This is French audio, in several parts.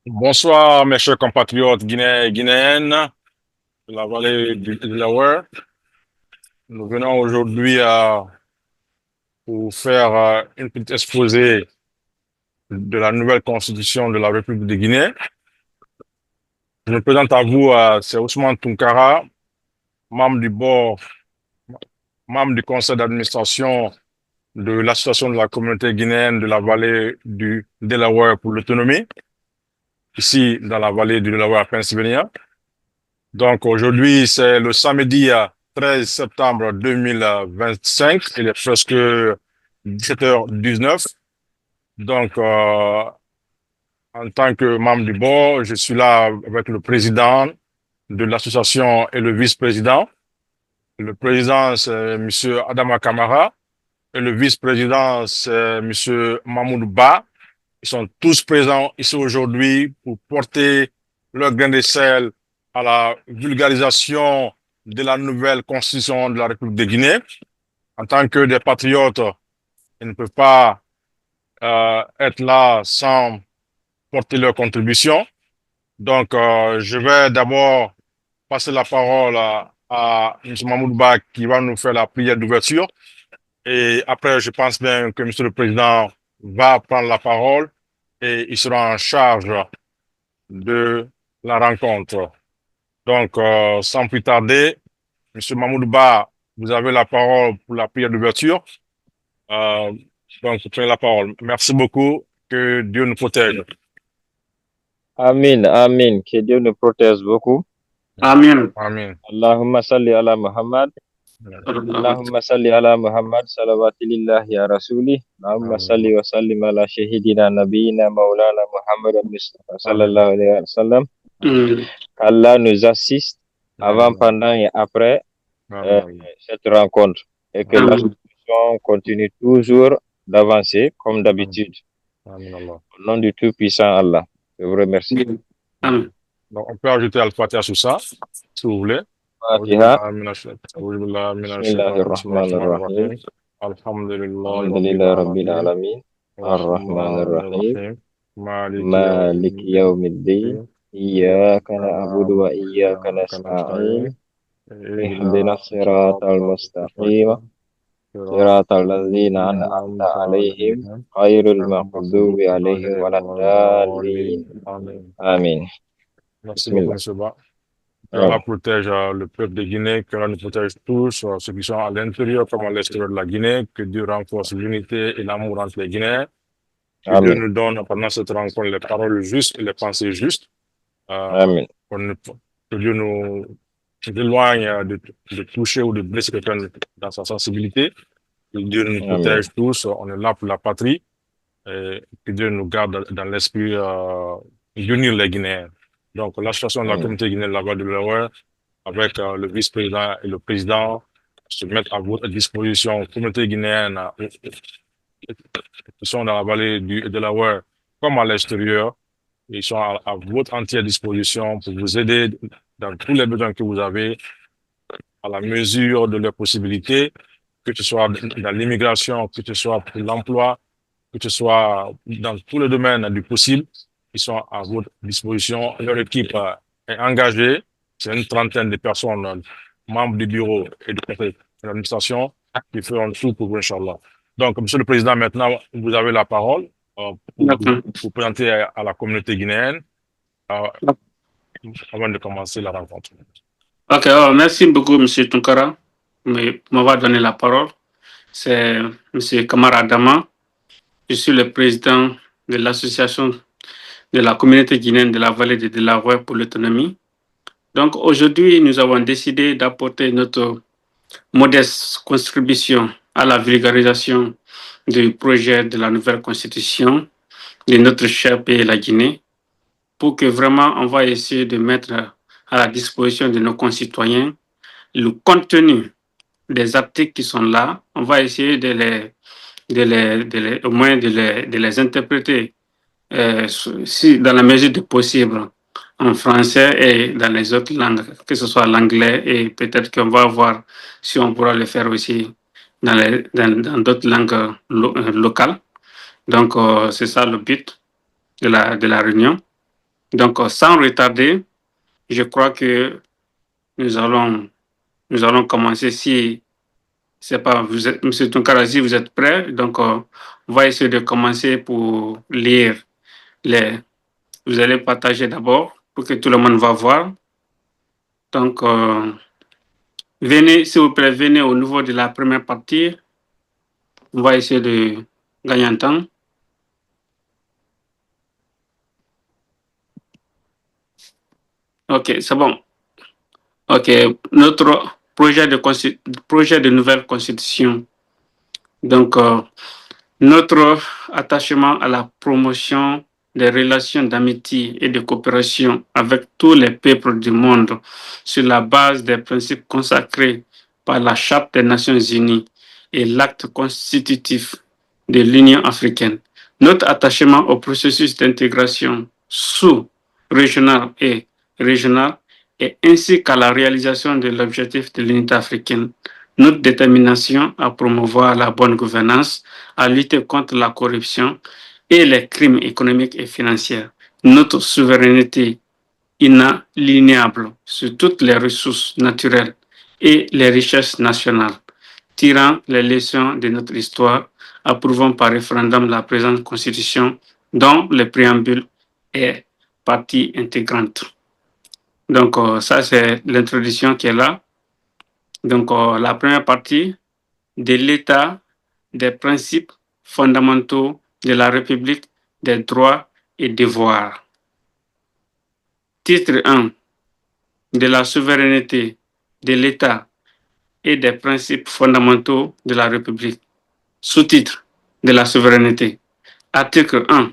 Bonsoir, mes chers compatriotes guinéens et guinéennes de la vallée du Delaware. Nous venons aujourd'hui pour faire une petite exposé de la nouvelle constitution de la République de Guinée. Je me présente à vous, c'est Ousmane Tounkara, membre du board, membre du conseil d'administration de l'association de la communauté guinéenne de la vallée du Delaware pour l'autonomie, ici dans la vallée du Delaware, Pennsylvania. Donc aujourd'hui, c'est le samedi 13 septembre 2025. Il est presque 17h19. Donc, en tant que membre du board, je suis là avec le président de l'association et le vice-président. Le président, c'est Monsieur Adama Kamara et le vice-président, c'est Monsieur Mahmoud Ba. Ils sont tous présents ici aujourd'hui pour porter leur grain de sel à la vulgarisation de la nouvelle constitution de la République de Guinée. En tant que des patriotes, ils ne peuvent pas être là sans porter leur contribution. Donc, je vais d'abord passer la parole à M. Mahmoud Ba qui va nous faire la prière d'ouverture. Et après, je pense bien que M. le Président va prendre la parole et il sera en charge de la rencontre. Donc, sans plus tarder, M. Mahmoud Ba, vous avez la parole pour la prière d'ouverture. Euh, donc, vous prenez la parole. Merci beaucoup. Que Dieu nous protège. Amin, amin. Que Dieu nous protège beaucoup. Amin. Amin. Allahumma salli ala Muhammad. Allahumma salli ala Muhammad. Salawatulillah ya Rasulih. Allahumma salli wa sallim ala Shahidina Nabiyina Maulana Muhammad Mustafa sallallahu alayhi wa sallam. Qu'Allah nous assiste avant, pendant et après cette rencontre. Et que la situation continue toujours d'avancer comme d'habitude. Amin. Au nom du Tout-Puissant Allah. Je vous remercie. Amin. Donc, on peut ajouter Al-Fatiha sur ça, si vous voulez. Fatiha. Bismillahirrahmanirrahim. Alhamdulillah Rabbil Alamin. Ar-Rahmanir-Rahim. Malik Yawmiddin. Iyyaka na'budu wa iyyaka nasta'in. Ihdinas siratal mustaqim. Siratal ladzina an'amta 'alaihim ghairil maghdubi 'alaihim waladdallin. Amin. Merci beaucoup, M. Ba. Que Allah protège le peuple de Guinée, que Allah nous protège tous, ceux qui sont à l'intérieur comme à l'extérieur de la Guinée, que Dieu renforce l'unité et l'amour entre les Guinéens. Que Dieu nous donne pendant cette rencontre les paroles justes et les pensées justes. Amen. Que Dieu nous éloigne de toucher ou de blesser quelqu'un dans sa sensibilité. Que Dieu nous protège tous. On est là pour la patrie. Et que Dieu nous garde dans l'esprit d'unir les Guinéens. Donc, l'association de la communauté guinéenne de la Vallée de Delaware, avec le vice-président et le président, se mettent à votre disposition, communauté guinéenne qui sont dans la vallée du Delaware comme à l'extérieur. Ils sont à votre entière disposition pour vous aider dans tous les besoins que vous avez, à la mesure de leurs possibilités, que ce soit dans l'immigration, que ce soit pour l'emploi, que ce soit dans tous les domaines du possible. Ils sont à votre disposition. Leur équipe est engagée. C'est une trentaine de personnes, membres du bureau et de l'administration, qui feront tout pour vous, Inch'Allah. Donc, Monsieur le Président, maintenant, vous avez la parole pour vous présenter à la communauté guinéenne avant de commencer la rencontre. Ok, merci beaucoup, M. Tounkara. M'avoir donné la parole. C'est M. Kamara Adama. Je suis le président de l'association de la communauté guinéenne de la vallée de Delaware pour l'autonomie. Donc aujourd'hui, nous avons décidé d'apporter notre modeste contribution à la vulgarisation du projet de la nouvelle constitution de notre cher pays, la Guinée, pour que vraiment on va essayer de mettre à la disposition de nos concitoyens le contenu des articles qui sont là. On va essayer au moins de les interpréter si, dans la mesure du possible en français et dans les autres langues, que ce soit l'anglais, et peut-être qu'on va voir si on pourra le faire aussi dans d'autres langues locales. Donc, c'est ça le but de la réunion. Donc, sans retarder, je crois que nous allons commencer. Si c'est pas, vous êtes, M. Tunkara, si vous êtes prêt, donc on va essayer de commencer pour lire les. Vous allez partager d'abord pour que tout le monde va voir. Donc, venez, s'il vous plaît, venez au niveau de la première partie. On va essayer de gagner un temps. Ok, c'est bon. Ok, notre projet de nouvelle constitution. Donc, notre attachement à la promotion des relations d'amitié et de coopération avec tous les peuples du monde sur la base des principes consacrés par la Charte des Nations Unies et l'acte constitutif de l'Union africaine. Notre attachement au processus d'intégration sous-régional et régional et ainsi qu'à la réalisation de l'objectif de l'unité africaine. Notre détermination à promouvoir la bonne gouvernance, à lutter contre la corruption et les crimes économiques et financiers. Notre souveraineté inaliénable sur toutes les ressources naturelles et les richesses nationales, tirant les leçons de notre histoire, approuvant par référendum la présente constitution dont le préambule est partie intégrante. Donc, ça, c'est l'introduction qui est là. Donc, la première partie de l'État, des principes fondamentaux de la République, des droits et devoirs. Titre 1. De la souveraineté de l'État et des principes fondamentaux de la République. Sous-titre de la souveraineté. Article 1.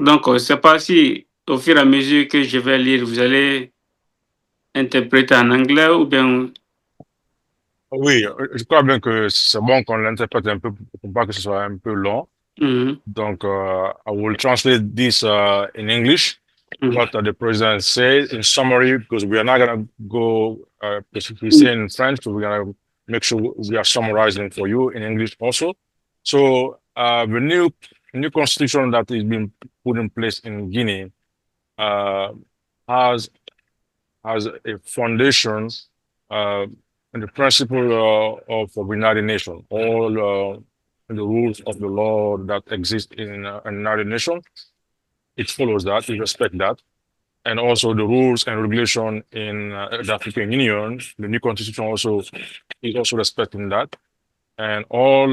Donc, je ne sais pas si au fur et à mesure que je vais lire, vous allez interpréter en anglais ou bien... Oui, je crois bien que c'est bon qu'on l'interprète un peu pour pas que ce soit un peu long. Donc, I will translate this in English, what the president said in summary, because we are not going to go specifically say in French, so we're going to make sure we are summarizing for you in English also. So, the new constitution that is being put in place in Guinea has a foundation and the principle of the United Nations, all the rules of the law that exist in a United Nations. It follows that, it respects that. And also the rules and regulation in the African Union, the new constitution also is also respecting that. And all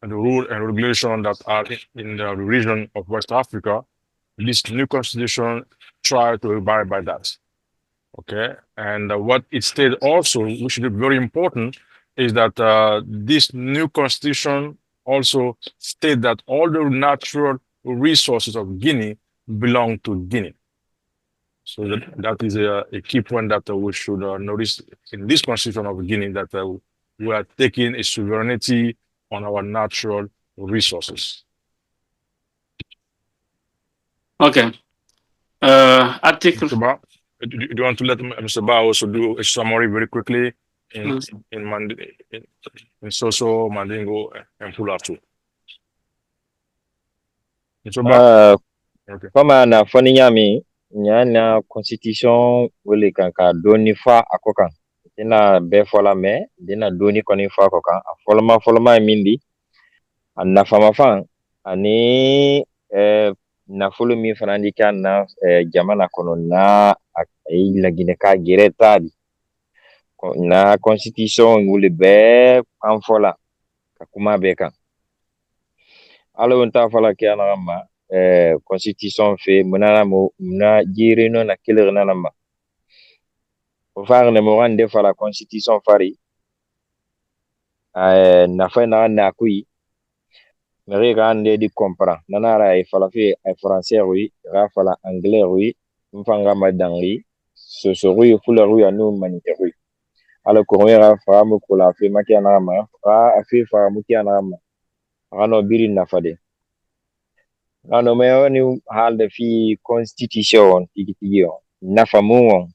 the rules and regulation that are in the region of West Africa, this new constitution try to abide by that. Okay, and what it stated also, which is very important, is that this new constitution also state that all the natural resources of Guinea belong to Guinea. So that is a key point that we should notice in this constitution of Guinea, that we are taking a sovereignty on our natural resources. Okay. Article. Do you want to let Mr. Ba also do a summary very quickly in Soso, Mandingo, and Pulatu? Mr. Ba? Okay. Kama na fani nyami nyana constitution wele kanka doni fa akokan dina be fola me dina doni koni fa akokan folama mindi anna fama fan ani nafolo min fana di kan na jamana kono na lagine ka gereta na constitution wule be an fola ka kuma be kan alo nta fola ke anama constitution fe muna jirino na kilir na nama o far ne mo rande fala constitution fari na fa na kui mere rande di comprend nanara e fala fe ay français oui ra fala anglais oui mfanga madangi so oui fula oui anu manite oui alo ko ra fa mo ko la fe makia na ma fa afi fa mukia na ma ano biri na fade ano me ni halde fi constitution tigi nafa mu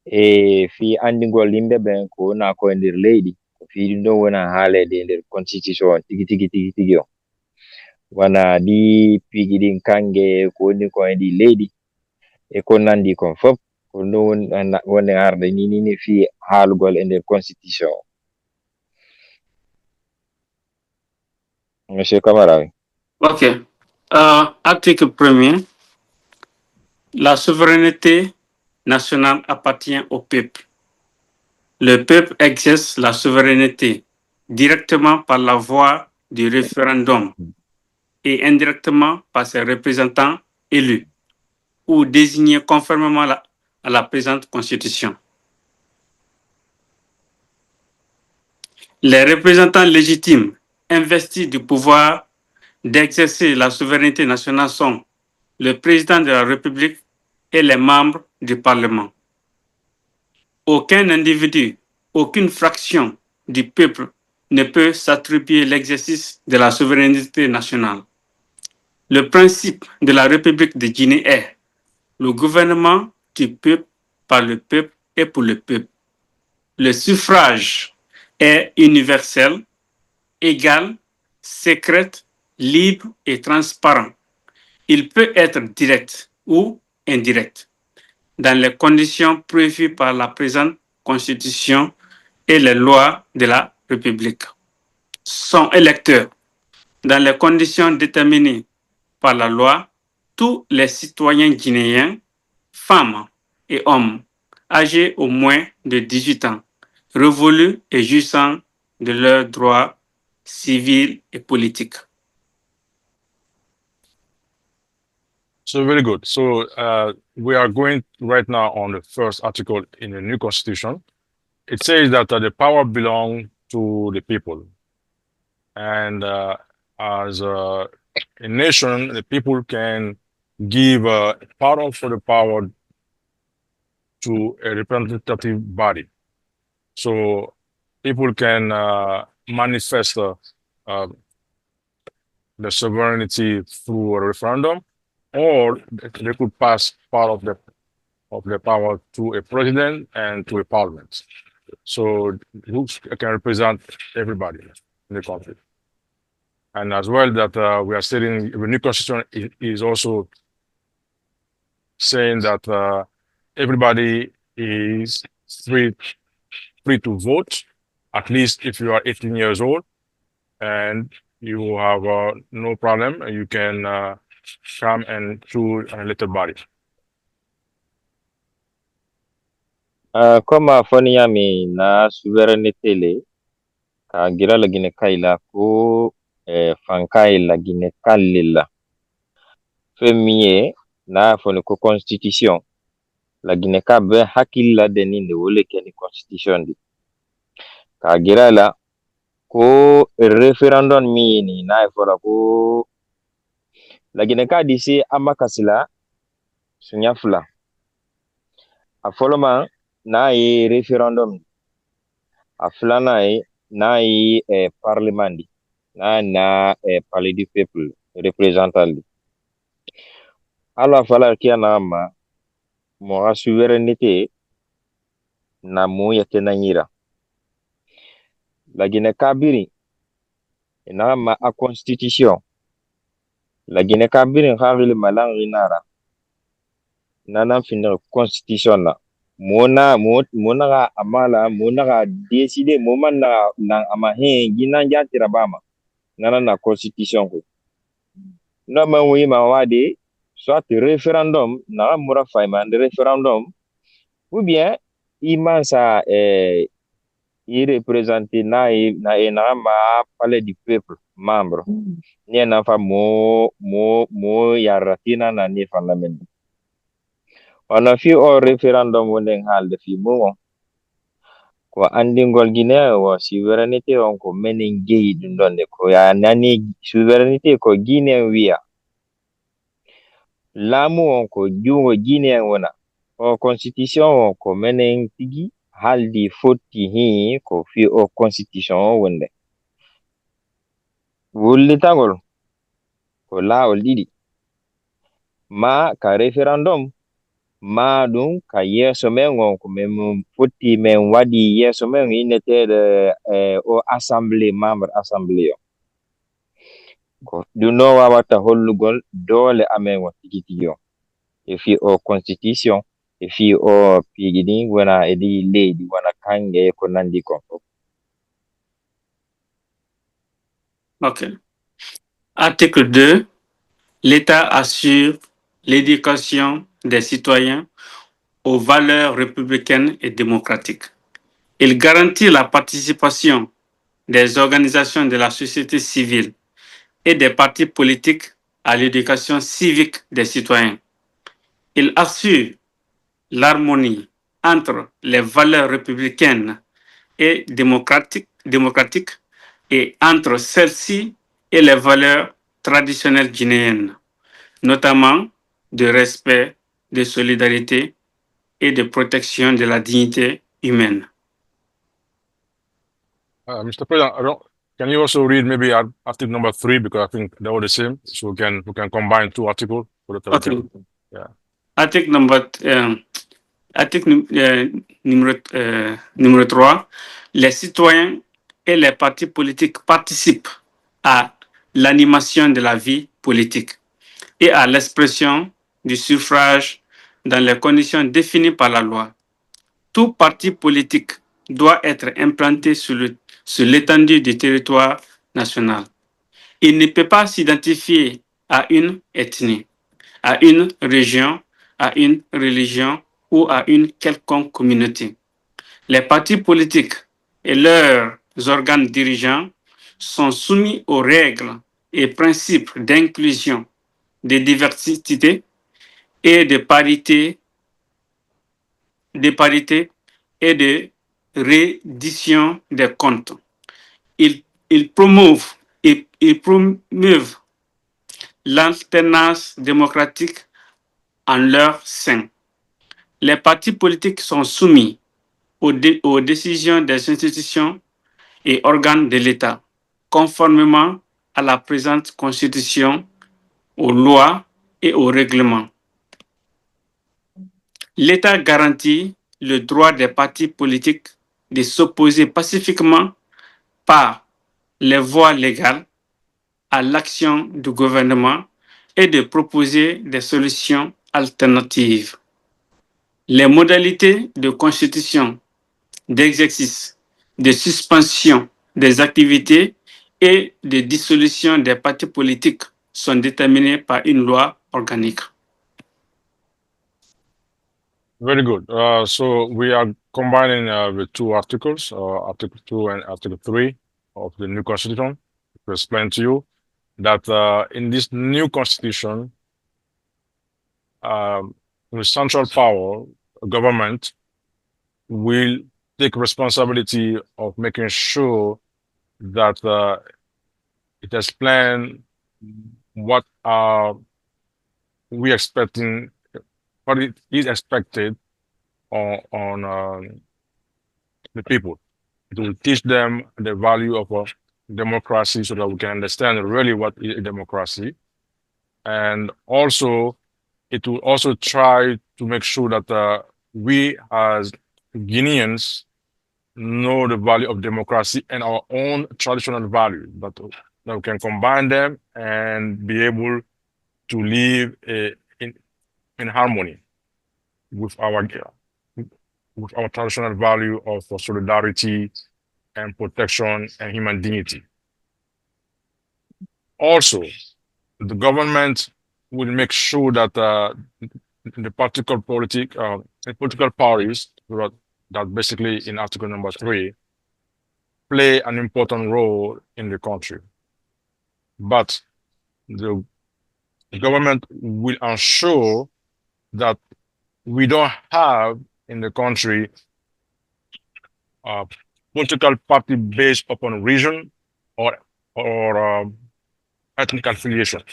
fi andingol limbe ben ko na ko ndir leydi fi ɗum ɗon wona haalede nder constitution tigi tigi tigi tigi o wana ɗi piiji ɗin kange ko woni ko e ɗi leydi e ko nandi kon fof ko ɗum woni arde ni fi haalugol e nder constitution o. Monsieur Camara. Ok. Article 1er. La souveraineté nationale appartient au peuple. Le peuple exerce la souveraineté directement par la voie du référendum et indirectement par ses représentants élus ou désignés conformément à la présente Constitution. Les représentants légitimes investis du pouvoir d'exercer la souveraineté nationale sont le président de la République et les membres du Parlement. Aucun individu, aucune fraction du peuple ne peut s'attribuer l'exercice de la souveraineté nationale. Le principe de la République de Guinée est le gouvernement du peuple, par le peuple et pour le peuple. Le suffrage est universel, égal, secret, libre et transparent. Il peut être direct ou indirect, dans les conditions prévues par la présente Constitution et les lois de la République. Sont électeurs, dans les conditions déterminées par la loi, tous les citoyens guinéens, femmes et hommes, âgés au moins de 18 ans, révolus et jouissant de leurs droits civils et politiques. So very good. So we are going right now on the first article in the new constitution. It says that the power belongs to the people. And as a nation, the people can give part of the power to a representative body. So people can manifest the sovereignty through a referendum, or they could pass part of the power to a president and to a parliament. So who can represent everybody in the country. And as well that we are stating the new constitution is also saying that everybody is free to vote, at least if you are 18 years old and you have no problem, you can come and choose an elected body. Comme foni yami na souveraineté le ka gira la Guinée kaila ko fankai la Guinée kalila femiye na foni ko constitution la Guinée ka be hakilla deni ne wole keni constitution di ka gira la ko referendum mi ni na fora ko la Guinée ka disi amakasila sunyafula a foloma na yi referendum a filana yi na yi parlement di na palais du peuple représentant di ala fala kia na ma mo a souveraineté na mo yake na nyira la Guinée kabiri na ma a constitution la Guinée kabiri khawili malang rinara na finir constitution na mona ga amala mona ga décider moment na ama he gina jatira bama na constitution ko no man wi ma wade soit référendum na mura fayma de référendum ou bien imansa i représenter na ma palais du peuple membre ni na fa mo yaratina na ni parlement on a fi o référendum wonen halde fi mo ko andingol Guinée o souveraineté on ko menen geyi dum donde ko ya nani souveraineté ko Guinée wiya lamu on ko jungo Guinée wona o constitution on ko menen tigi haldi fotti hi ko fi o constitution o wonde wullitagol ko laawol didi ma ka référendum Madum ka yeso men on ko men foti men wadi yeso men inete o assemblée membre assemblée ko ɗum no wawata hollugol doole amen o tigi tigi on e fi o constitution e fi o piigi ɗin wona e ɗi leydi wona kange ko nandi kon fof. Ok. Article 2. L'État assure l'éducation des citoyens aux valeurs républicaines et démocratiques. Il garantit la participation des organisations de la société civile et des partis politiques à l'éducation civique des citoyens. Il assure l'harmonie entre les valeurs républicaines et démocratiques et entre celles-ci et les valeurs traditionnelles guinéennes, notamment de respect, de solidarité et de protection de la dignité humaine. Mr. President, can you also read maybe article number 3, because I think they were the same, so we can combine two articles for the Okay. Yeah. Article numéro 3. Les citoyens et les partis politiques participent à l'animation de la vie politique et à l'expression du suffrage dans les conditions définies par la loi. Tout parti politique doit être implanté sur l'étendue du territoire national. Il ne peut pas s'identifier à une ethnie, à une région, à une religion ou à une quelconque communauté. Les partis politiques et leurs organes dirigeants sont soumis aux règles et principes d'inclusion, de diversité et de parité et de reddition des comptes. Ils promeuvent l'alternance démocratique en leur sein. Les partis politiques sont soumis aux décisions des institutions et organes de l'État, conformément à la présente Constitution, aux lois et aux règlements. L'État garantit le droit des partis politiques de s'opposer pacifiquement par les voies légales à l'action du gouvernement et de proposer des solutions alternatives. Les modalités de constitution, d'exercice, de suspension des activités et de dissolution des partis politiques sont déterminées par une loi organique. Very good. So we are combining the two articles, Article 2 and Article 3 of the new Constitution, to explain to you that in this new Constitution, the central power, government, will take responsibility of making sure that it has planned what we expecting, what it is expected on the people. It will teach them the value of democracy so that we can understand really what is a democracy. And also, it will also try to make sure that we as Guineans know the value of democracy and our own traditional values, that we can combine them and be able to live in harmony with our traditional value of solidarity and protection and human dignity. Also, the government will make sure that the political parties that basically in article number 3 play an important role in the country. But the government will ensure that we don't have in the country political party based upon region or ethnic affiliation.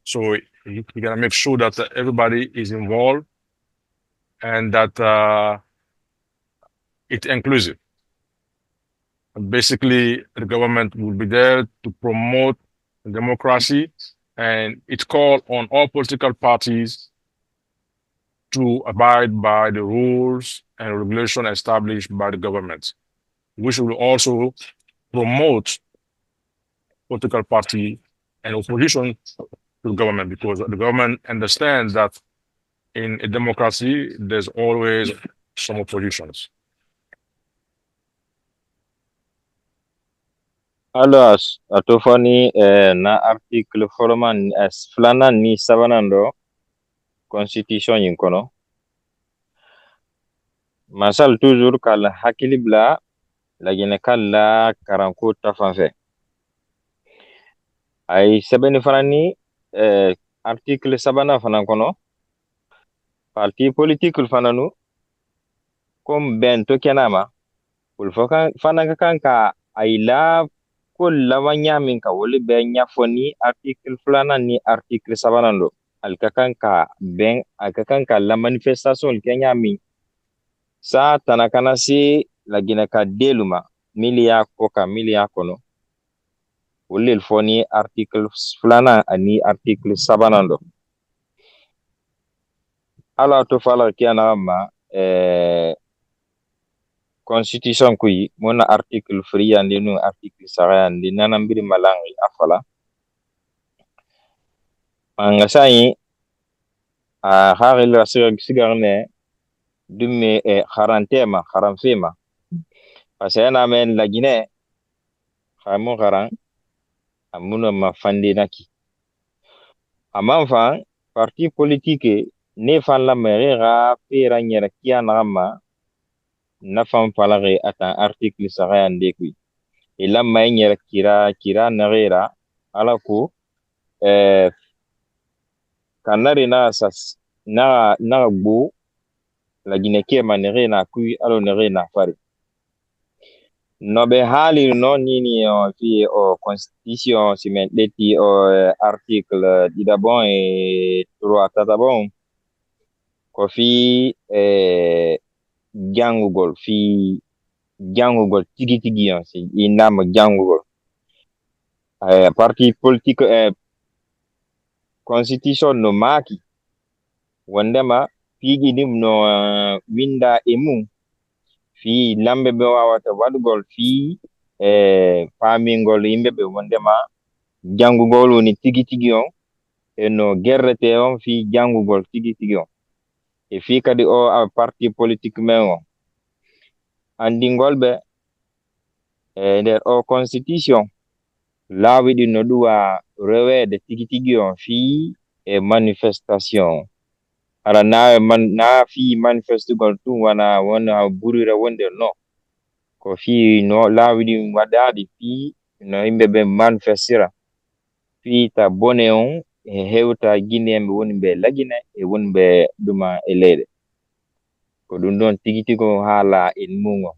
So we gotta make sure that everybody is involved and that it's inclusive. And basically, the government will be there to promote democracy, and it's called on all political parties to abide by the rules and regulations established by the government. We should also promote political party and opposition to the government, because the government understands that in a democracy, there's always some oppositions. Alors, atofani na article foroman flana ni sabanando constitution yin kono. Masal toujours kal hakili bla lagine kala karanko tafanfe. Ay sebeni fanani article sabana fanan kono. Parti politique fananu comme ben to kenama ulfokan fananga kanka ayla kulla wanyamin ka woli be nyafoni article fulana ni article sabanando alkakanka ben alkakanka la manifestation kenyami sa tanakana si lagina ka deluma milia koka milia kono woli foni article fulana ani article sabanando ala to fala kiana ma constitution kuyi mona article free andi no article sara andi nanambiri malangi afala anga sai a haril sigarne dumme kharantema kharamfema pasena men lagine khamu kharan amuno mafandi naki amanfa parti politique ne fan la merera pera nyera kiana ma na fam falare ata article sara ande kui ila may nyera kira narera ala ko kanari na sas na gbo la gineke manere na kui alo nere na fari no be hali no nini fi o constitution simen deti o article di dabon e trois tatabon ko fi jangugol tigi si inama jangugol parti politique constitution no maki wandema pigi dim no winda emu fi lambe be wawata wadugol fi famingol yimbe be wandema jangugol woni tigi on no gerrete on fi jangugol tigi on e fi kadi o parti politique men o andingol be nder o constitution lawidi no duwa rewede tigi on fi manifestation ara na fi manifestigol tu wana burira wonde no ko fi no lawidi wadadi fi no yimbe be manifestira fi ta bone on hewta guinéembe woni be lagine e woni be duma e leyde ko dum don tigi hala en mungo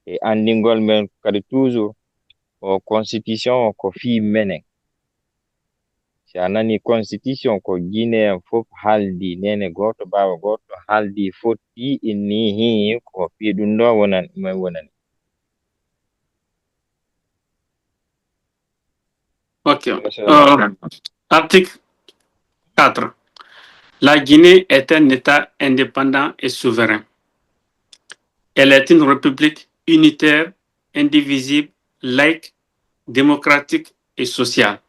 e andingol men kadi toujours o constitution ko fi menen si anani constitution ko guinéen fof haldi nene goto bawa goto haldi fotti inni hi ko fi dum do wonan Ok. Article 4. La Guinée est un État indépendant et souverain. Elle est une république unitaire, indivisible, laïque, démocratique et sociale.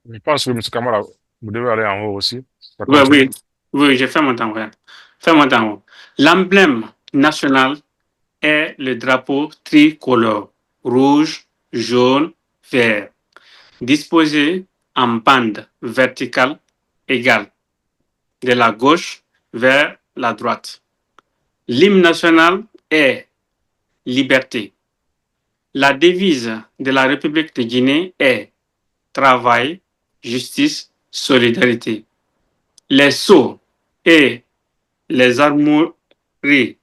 Je pense que M. Kamara, vous devez aller en haut aussi. Oui, j'ai fait mon temps. L'emblème national est le drapeau tricolore, rouge, jaune, vert, disposé en bande verticale égale, de la gauche vers la droite. L'hymne national est liberté. La devise de la République de Guinée est travail, justice, solidarité. Les sceaux et les armoiries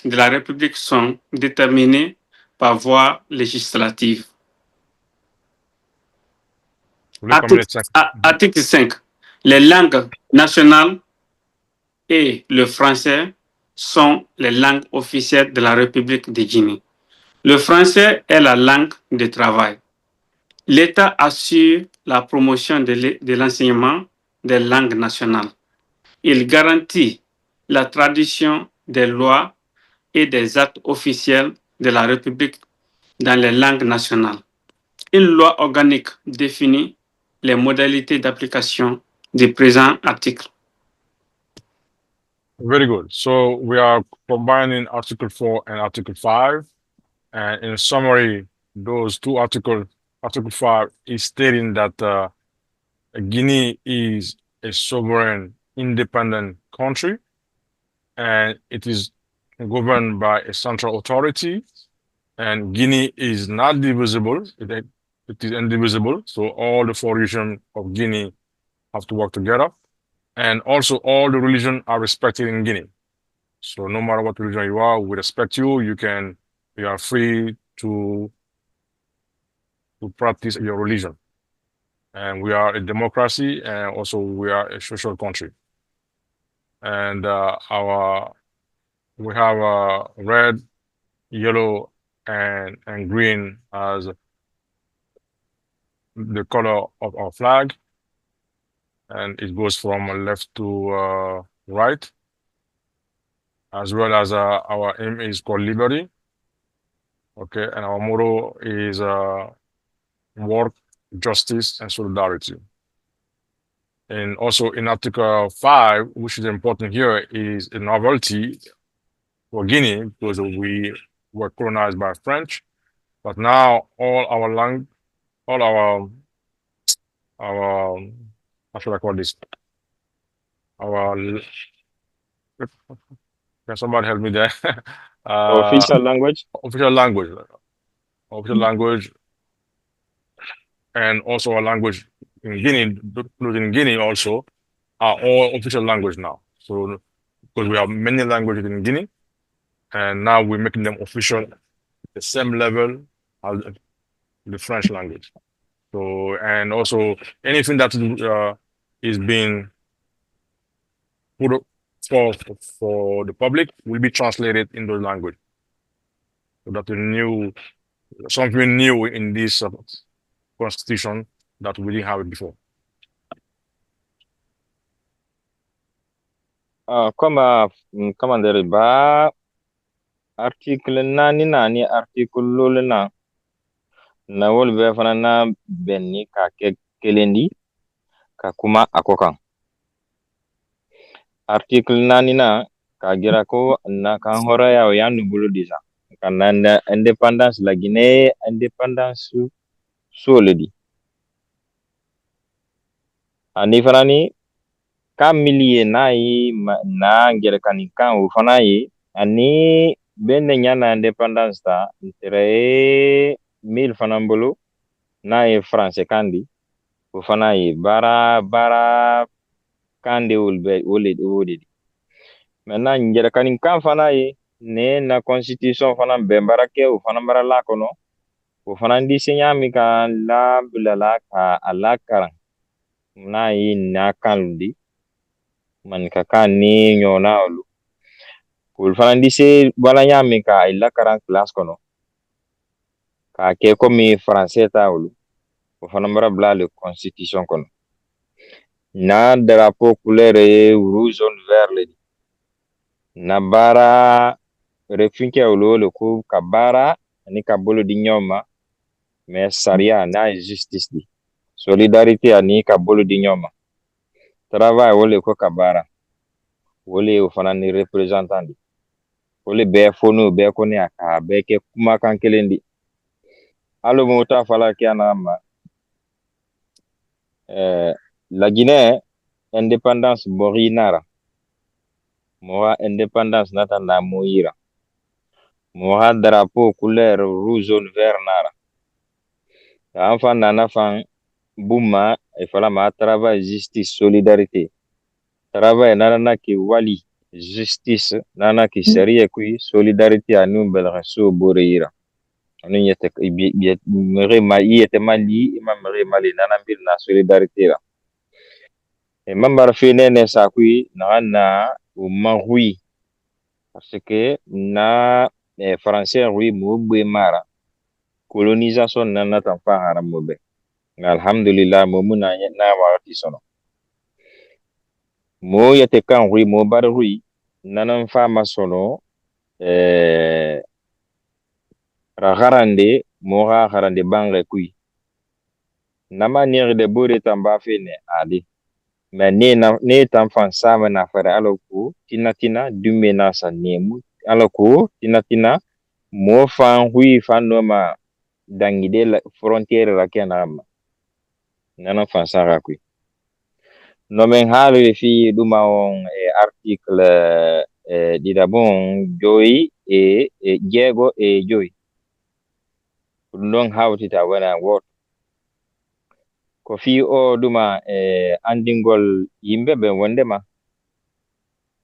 de la République sont déterminés par voie législative. Article 5. Les langues nationales et le français sont les langues officielles de la République de Guinée. Le français est la langue de travail. L'État assure la promotion de l'enseignement des langues nationales. Il garantit la tradition des lois et des actes officiels de la République dans les langues nationales. Une loi organique définit les modalités d'application du présent article. Very good. So we are combining Article 4 and Article 5. And in summary, those two articles, Article 5 is stating that Guinea is a sovereign, independent country, and it is governed by a central authority. And Guinea is not divisible; it is indivisible. So all the four regions of Guinea have to work together, and also all the religions are respected in Guinea. So no matter what religion you are, we respect you. You are free to practice your religion. And we are a democracy, and also we are a social country. And we have red, yellow, and green as the color of our flag, and it goes from left to right, as well as our aim is called liberty. Okay, and our motto is work, justice, and solidarity. And also in Article 5, which is important here, is a novelty for Guinea because we were colonized by French, but now all our how should I call this? Our Can somebody help me there? Official language? Official language, and also our language in Guinea, including in Guinea also, are all official language now. So because we have many languages in Guinea, and now we're making them official at the same level as the French language. So, and also anything that is being put up for the public will be translated in those language. So that's something new in this constitution that we didn't have it before. Commandeur ba article nani article lolu na wol be fana na benni ka kelendi ka kuma akokan article nani na ka gira ko na kan hora ya yanu bulu disa kan na independence la Guinée independence solidi ani fana ni ka miliye na yi na gira kan o fana yi ani benne nyana independence ta tere 1000 fana bulu na ye français kandi o fana ye bara kandi wole maintenant njere kanin kan fana ye ne na constitution fana bembara ke o fana bara la kono o fana ndi senyami ka la bulala ka ala karan na yi na kanlundi man ka kan ni nyona olu o fana ndi se bala nyami ka ila karan class kono ka ke komi français ta olu o fana bara bla le constitution kono na drapeau couleur rouge jaune vert le na bara refinke olo ko kabara ni kabolo di nyoma mais saria na justice di solidarité ani kabolo di nyoma travail wole ko kabara wole o fana ni représentant di wole be fonu be ko ni aka be ke kuma kan kelendi alo mota fala ki anama la Guinée indépendance borinara moha indépendance natanda moira moha drapeau couleur rouge jaune vert nara enfin nana fan buma e fala ma travail justice solidarité travail nana ki wali justice nana ki seria kui solidarité anu belra so boreira anu yete mere mai yete mali imam mere mali nana bil na solidarité la e mambar fenene sa kui na o marui parce que na français wi mo gbe mara colonisation nana tan fa haram mo be alhamdulillah mo muna na wa ti sono mo yete kan wi mo bar wi nanan fa masono ragarande mo ga garande bangre kui nama nire de bore tamba fe ne adi mais ne tan fan sama na fara aloko tina dume na sa nemu aloko tina mo fan hui fan no ma dangide la frontière la kenama nana fan sara kui no men halu fi duma on article dida bon joyi jego joyi non hawtita wona woto ko fi o duma andingol yimbe be wondema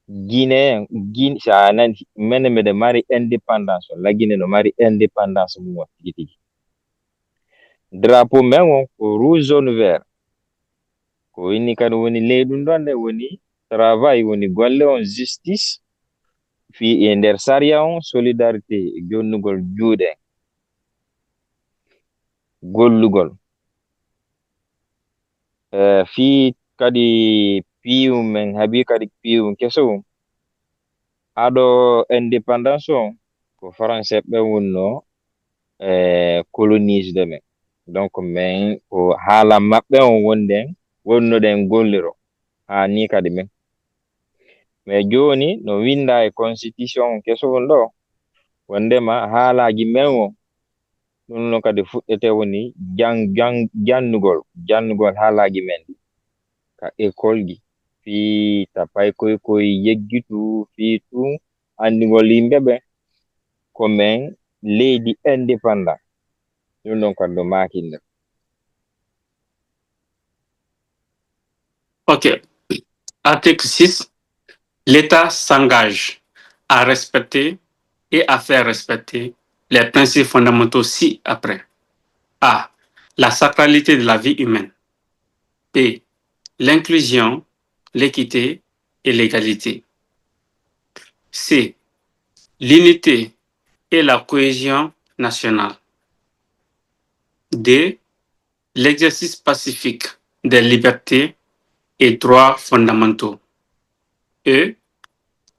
Guinée sa nan mede mari indépendance la Guinée no mari indépendance mo tigi drapeau men ko rouge jaune vert ko inni kan woni leydum donde woni travail woni golle on justice fi e nder saria on solidarité jonnugol juuɗe gollugol fi kadi pium men habi kadi pium keso ado indépendance on ko français be wonno colonise de men donc men ko haala mabbe on wonno den golliro ha ni kadi men mais joni no winda e constitution keso do wondema haalaji men o ɗum no kadi fuɗɗete woni jannugol haalaji men ɗi ka école ji fi tapay koye yeggitu fi tum andigol yimɓe ɓe ko men leydi indépendant ɗum ɗon kadi no makinɗe. Ok. Article 6. L'État s'engage à respecter et à faire respecter les principes fondamentaux ci-après. A. La sacralité de la vie humaine. B. L'inclusion, l'équité et l'égalité. C. L'unité et la cohésion nationale. D. L'exercice pacifique des libertés et droits fondamentaux. E.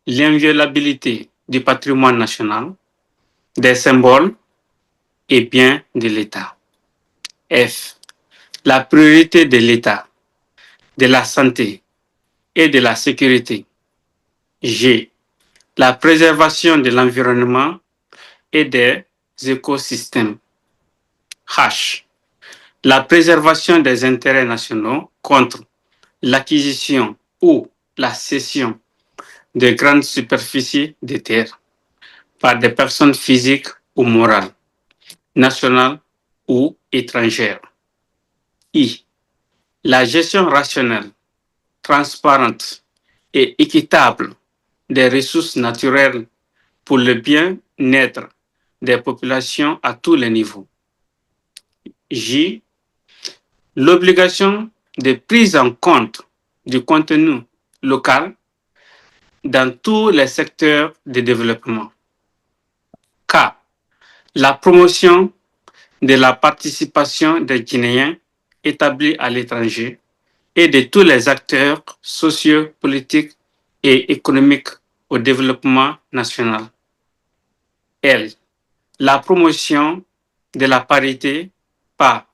L'inviolabilité du patrimoine national, des symboles et biens de l'État. F. La priorité de l'État, de la santé et de la sécurité. G. La préservation de l'environnement et des écosystèmes. H. La préservation des intérêts nationaux contre l'acquisition ou la cession de grandes superficies de terre par des personnes physiques ou morales, nationales ou étrangères. I. La gestion rationnelle, transparente et équitable des ressources naturelles pour le bien-être des populations à tous les niveaux. J. L'obligation de prise en compte du contenu local dans tous les secteurs de développement. K. La promotion de la participation des Guinéens établis à l'étranger et de tous les acteurs sociaux, politiques et économiques au développement national. L. La promotion de la parité par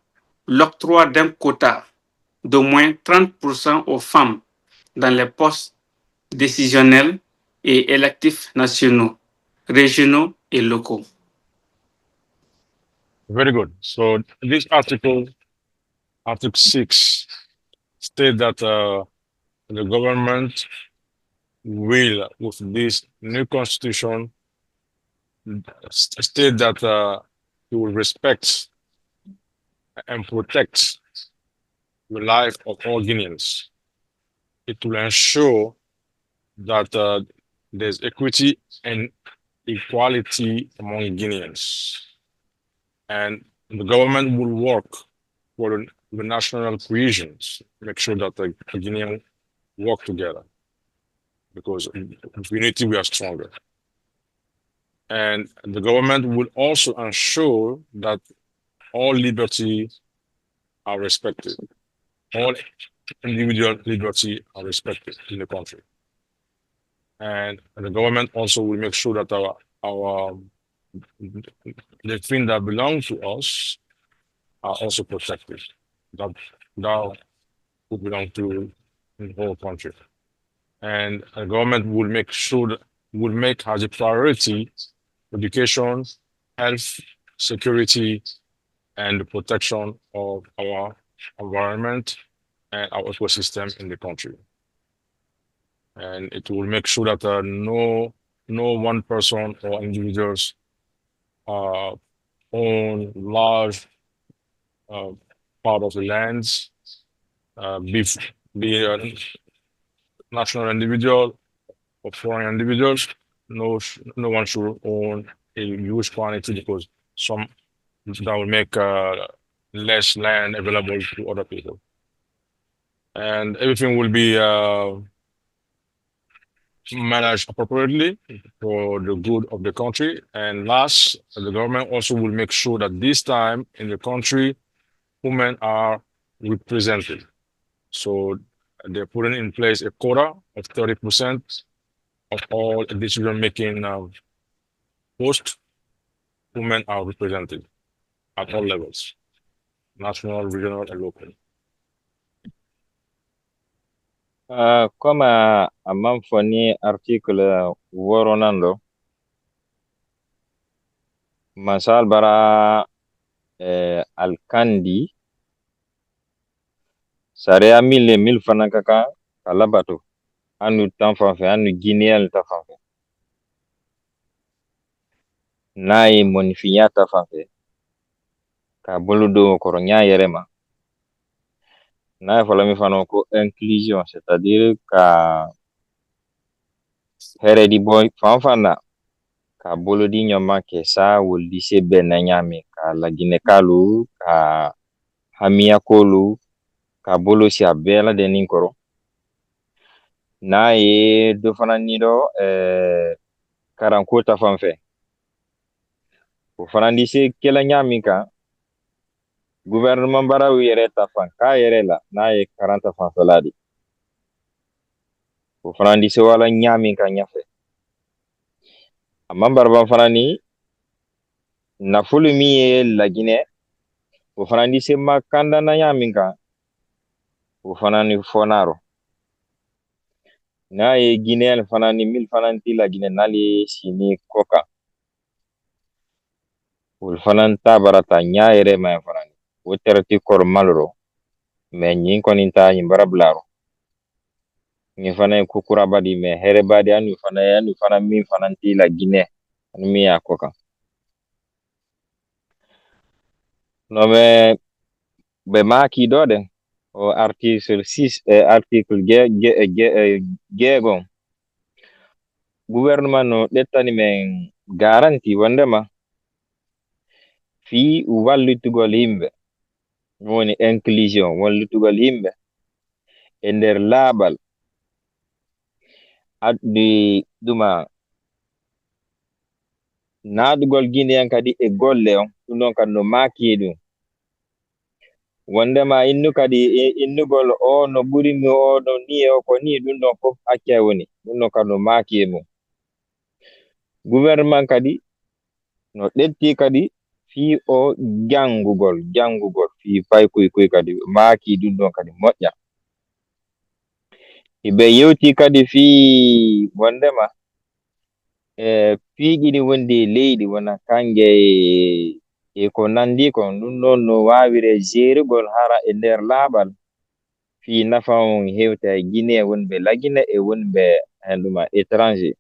l'octroi d'un quota d'au moins 30% aux femmes dans les postes décisionnels et électifs nationaux, régionaux et locaux. Very good. So this article 6, state that the government will, with this new constitution, state that it will respect and protect the life of all Guineans. It will ensure that there's equity and equality among Guineans. And the government will work for the national cohesion, make sure that the Guineans work together. Because with unity, we are stronger. And the government will also ensure that all liberties are respected. All individual liberty are respected in the country. And the government also will make sure that our the things that belong to us are also protected. That that will belong to the whole country. And the government will make sure that will make as a priority education, health, security, and the protection of our environment and our ecosystem in the country. And it will make sure that no one person or individuals uh, own large uh, part of the lands, be a national individual or foreign individuals. No one should own a huge quantity because some that will make less land available to other people. And everything will be managed appropriately for the good of the country. And last, the government also will make sure that this time in the country, women are represented. So they're putting in place a quota of 30% of all decision-making posts. Women are represented at all levels, national, regional, and local. Comme a man fɔ ni article 6 nan do masal bara alkandi sariya mil fana ka kan ka labato anu tan fan fɛ anu guinéen ta fan fɛ n'a ye mɔnifinya ta fan fɛ k'a bolo don o kɔrɔ ɲa yɛrɛ ma n'a ye fɔla min fana ko inclusion c'est-à-dire ka hɛrɛ di bɔ fan fan na ka bolo di ɲɔgɔn kɛ sa woli se bɛɛ na ɲami ka laginɛ k'alu ka hamiya k'olu ka bolo si a bɛɛ lajɛlen kɔrɔ n'a ye dɔ fana ni dɔ karanko ta fan fɛ o fana di se kɛla ɲami kan gouvernement baaraw yɛrɛ ta fan k'a yɛrɛ la n'a ye karan ta fanfɛla di o fana di se wala ɲami kan ɲɛfɛ a man baraban fana ni nafolo min ye laginɛ o fana di se ma kandana ɲami kan o fana ni fɔnaro n'a ye guinéen fana ni mil fana ti laginɛ n'ale ye sini kɔ kan olu fana ta bara ta ɲa yɛrɛ ma ye fana ni o tɛrɛti kɔrɔ maloro mɛ ɲin kɔni ta ɲin bara bilaro ɲin fana ye kukuraba di mɛ hɛrɛba di anu fana min fana ti laginɛ ani min y'a kɔ kan non mais bɛ maa k'i dɔ dɛ o article 6 article gegon gouvernement no ɗettani men garanti wondema fi wallitugol yimɓe woni inclusion wallitugol yimɓe e nder laaɓal addi ɗuma naɗugol guinéen kadi e golle on ɗum ɗon kadi no maaki ɗum wondema innu kadi innugol o no ɓurimi o no ni o ko ni ɗum ɗon fof acce woni ɗum ɗon kadi no maaki e mum gouvernement kadi no ɗetti kadi fi o jangugol fi fay kuy kadi maaki ɗum ɗon kadi moƴƴa ɓe yewti kadi fi wondema piiƴini wondi leydi wona kange e ko nandi kon ɗum ɗon no wawire gérugol hara e nder laaɓal fi nafa on hewta e guiné wonɓe laginɛ e wonɓe ɗuma étranger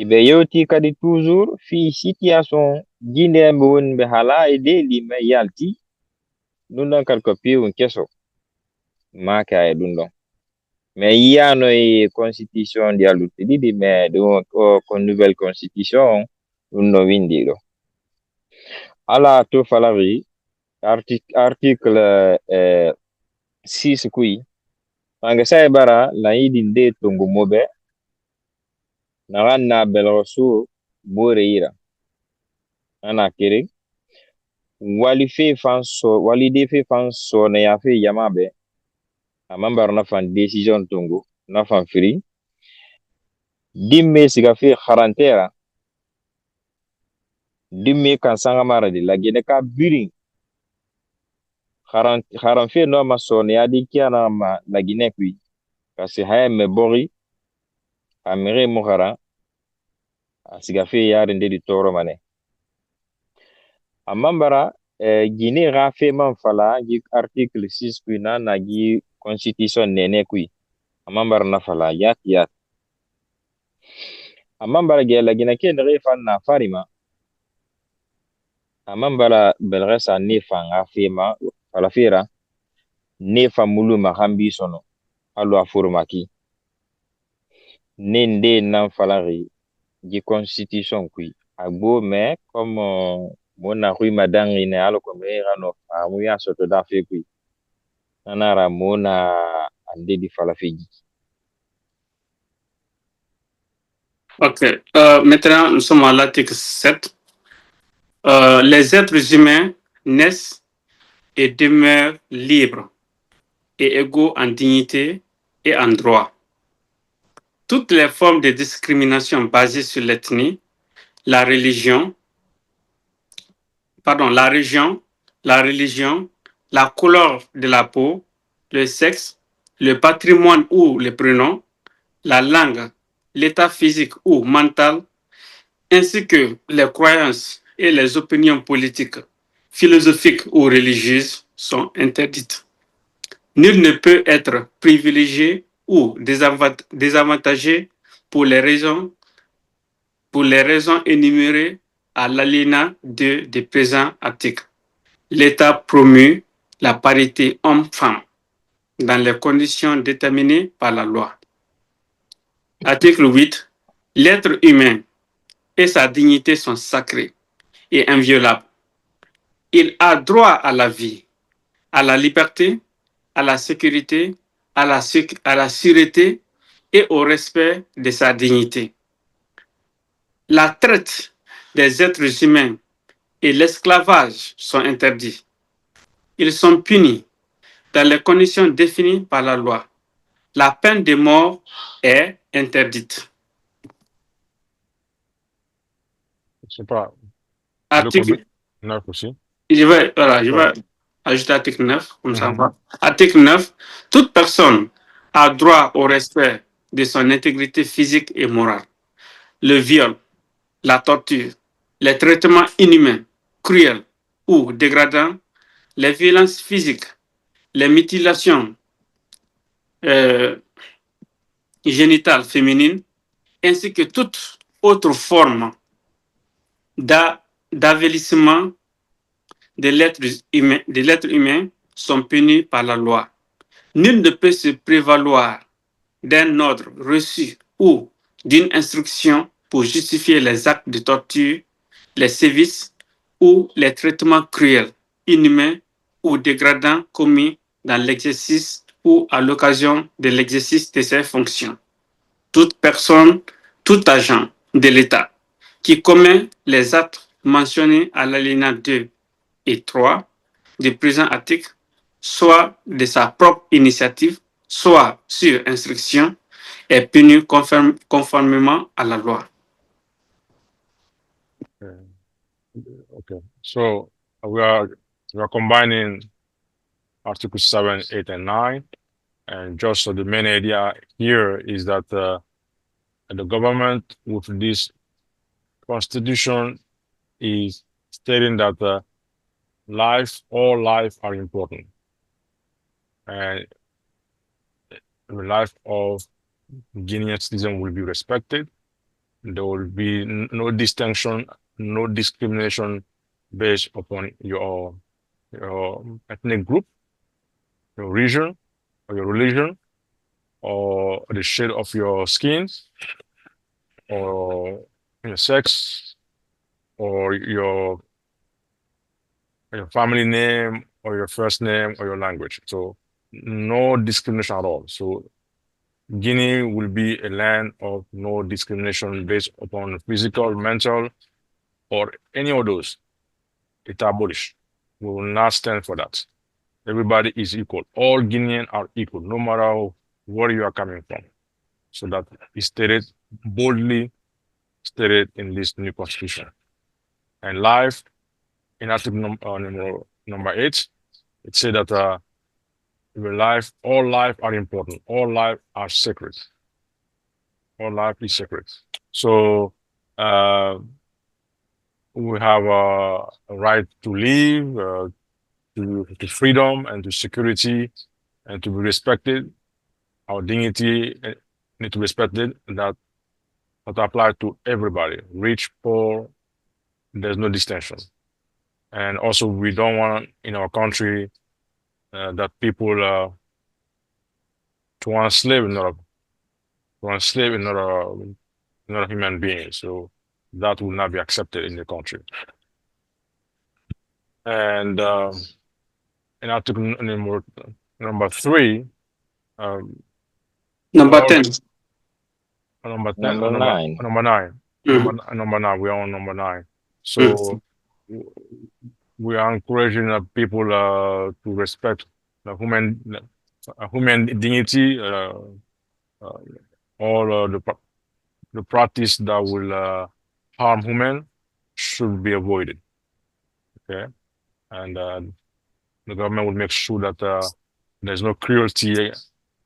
ɓe yewti kadi toujours fi situation guinéɓe wonɓe hala e deeli ma yalti ɗum ɗon kadi ko piiwum keso maaka e ɗum ɗon mais yiyano e constitution ndi alluɗe ɗiɗi mais ɗum ko nouvelle constitution ɗum no windi ɗo ala to falari article 6 kuyi manga sai bara la yidi nde tongo mobe na wanna belrosu boreira ana kere wali fe fan so wali de fe fan so na ya fe yama be amambar na fan decision tongo na fan free dimme siga fe kharantera dimme kan sanga mara de lagene ka birin kharan fe no ma so na ya di kiana ma lagine kui kasi haya me bori amere mo khara siga fe yare ndedi toro mane amambara Guinée ra fe man fala gi article 6 kui na gi constitution nene kui amambara na fala yat amambara ge la gina ke ndre fan na farima amambara belre sa ne fan afema fala fera ne fa mulu ma hambi sono alo afurmaki ne nde nan fala gi constitution kui agbo me comme mona rui madangi ne alo ko me rano amu ya soto da fe kui nanara mona ande di fala fiji. Ok. Maintenant, nous sommes à l'article 7. Les êtres humains naissent et demeurent libres et égaux en dignité et en droit. Toutes les formes de discrimination basées sur l'ethnie, la religion, la religion, la couleur de la peau, le sexe, le patrimoine ou le prénom, la langue, l'état physique ou mental, ainsi que les croyances et les opinions politiques, philosophiques ou religieuses sont interdites. Nul ne peut être privilégié ou désavantagé pour les raisons énumérées à l'alinéa 2 du présent article. L'État promeut la parité homme-femme dans les conditions déterminées par la loi. Article 8. L'être humain et sa dignité sont sacrés et inviolables. Il a droit à la vie, à la liberté, à la sécurité, à la sûreté et au respect de sa dignité. La traite des êtres humains et l'esclavage sont interdits. Ils sont punis dans les conditions définies par la loi. La peine de mort est interdite. Je sais pas. Article 9 aussi. Je vais ajouter article 9, comme ça va. Article 9. Toute personne a droit au respect de son intégrité physique et morale. Le viol, la torture, les traitements inhumains, cruels ou dégradants, les violences physiques, les mutilations génitales féminines, ainsi que toute autre forme d'avilissement de l'être humain sont punis par la loi. Nul ne peut se prévaloir d'un ordre reçu ou d'une instruction pour justifier les actes de torture, les sévices ou les traitements cruels, inhumains ou dégradants commis dans l'exercice ou à l'occasion de l'exercice de ses fonctions. Toute personne, tout agent de l'État qui commet les actes mentionnés à l'alinéa 2 et 3 du présent article, soit de sa propre initiative, soit sur instruction, est puni conformément à la loi. Okay. So we are combining Article 7, 8, and 9. And just so the main idea here is that the government with this constitution is stating that all life are important. And the life of Guinean citizen will be respected. There will be no distinction, no discrimination based upon your ethnic group, your region, or your religion, or the shade of your skin, or your sex, or your family name, or your first name, or your language. So no discrimination at all. So Guinea will be a land of no discrimination based upon physical, mental, or any of those. It's abolished. We will not stand for that. Everybody is equal. All Guineans are equal, no matter where you are coming from. So that is stated boldly stated in this new constitution. And life in Article number 8, it said that all life are important. All life are sacred. All life is sacred. So we have a right to live, to freedom and to security and to be respected. Our dignity need to be respected. That apply to everybody, rich, poor. There's no distinction. And also, we don't want in our country that people to enslave another human being. So that will not be accepted in the country. And in Article number 3, Number 10. number 10, Number 9. number 9. Number 9. We are on number 9. So we are encouraging people to respect the human dignity, all the practice that will harm human should be avoided. Okay, and the government will make sure that there's no cruelty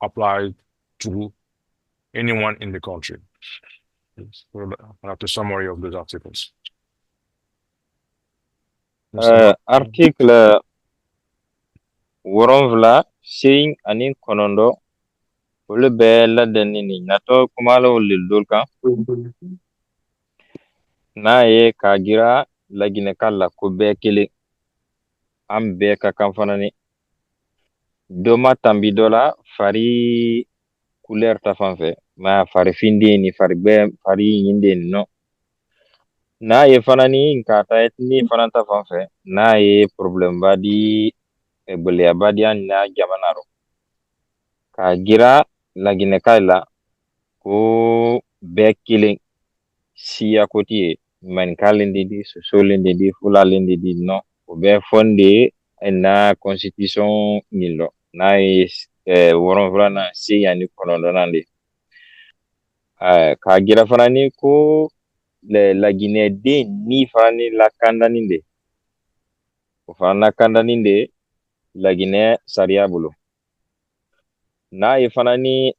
applied to anyone in the country. So that's the summary of those articles. Article Woronvla Sing Anin Konondo Ule Bella Denini Nato Kumalo Lildulka Nae Kagira Laginekala Kubekili Ambeka Kamfanani Doma Tambidola Fari couleur tafanfe ma fari findini fari yindeni no na ye fanani nkata etni fana tafanfe na ye problem badi ebele badi an na jamanaro ka gira lagine kala ko bekile siya kotie man kalindi di solindi di fulalindi di no ko be fonde na constitution nilo na ye woron vrana si yani konondo nande ka gira fana ni ko la Guinée de ni fana ni la kandani de o fana kandani de la Guinée sariya bolo na ye fana ni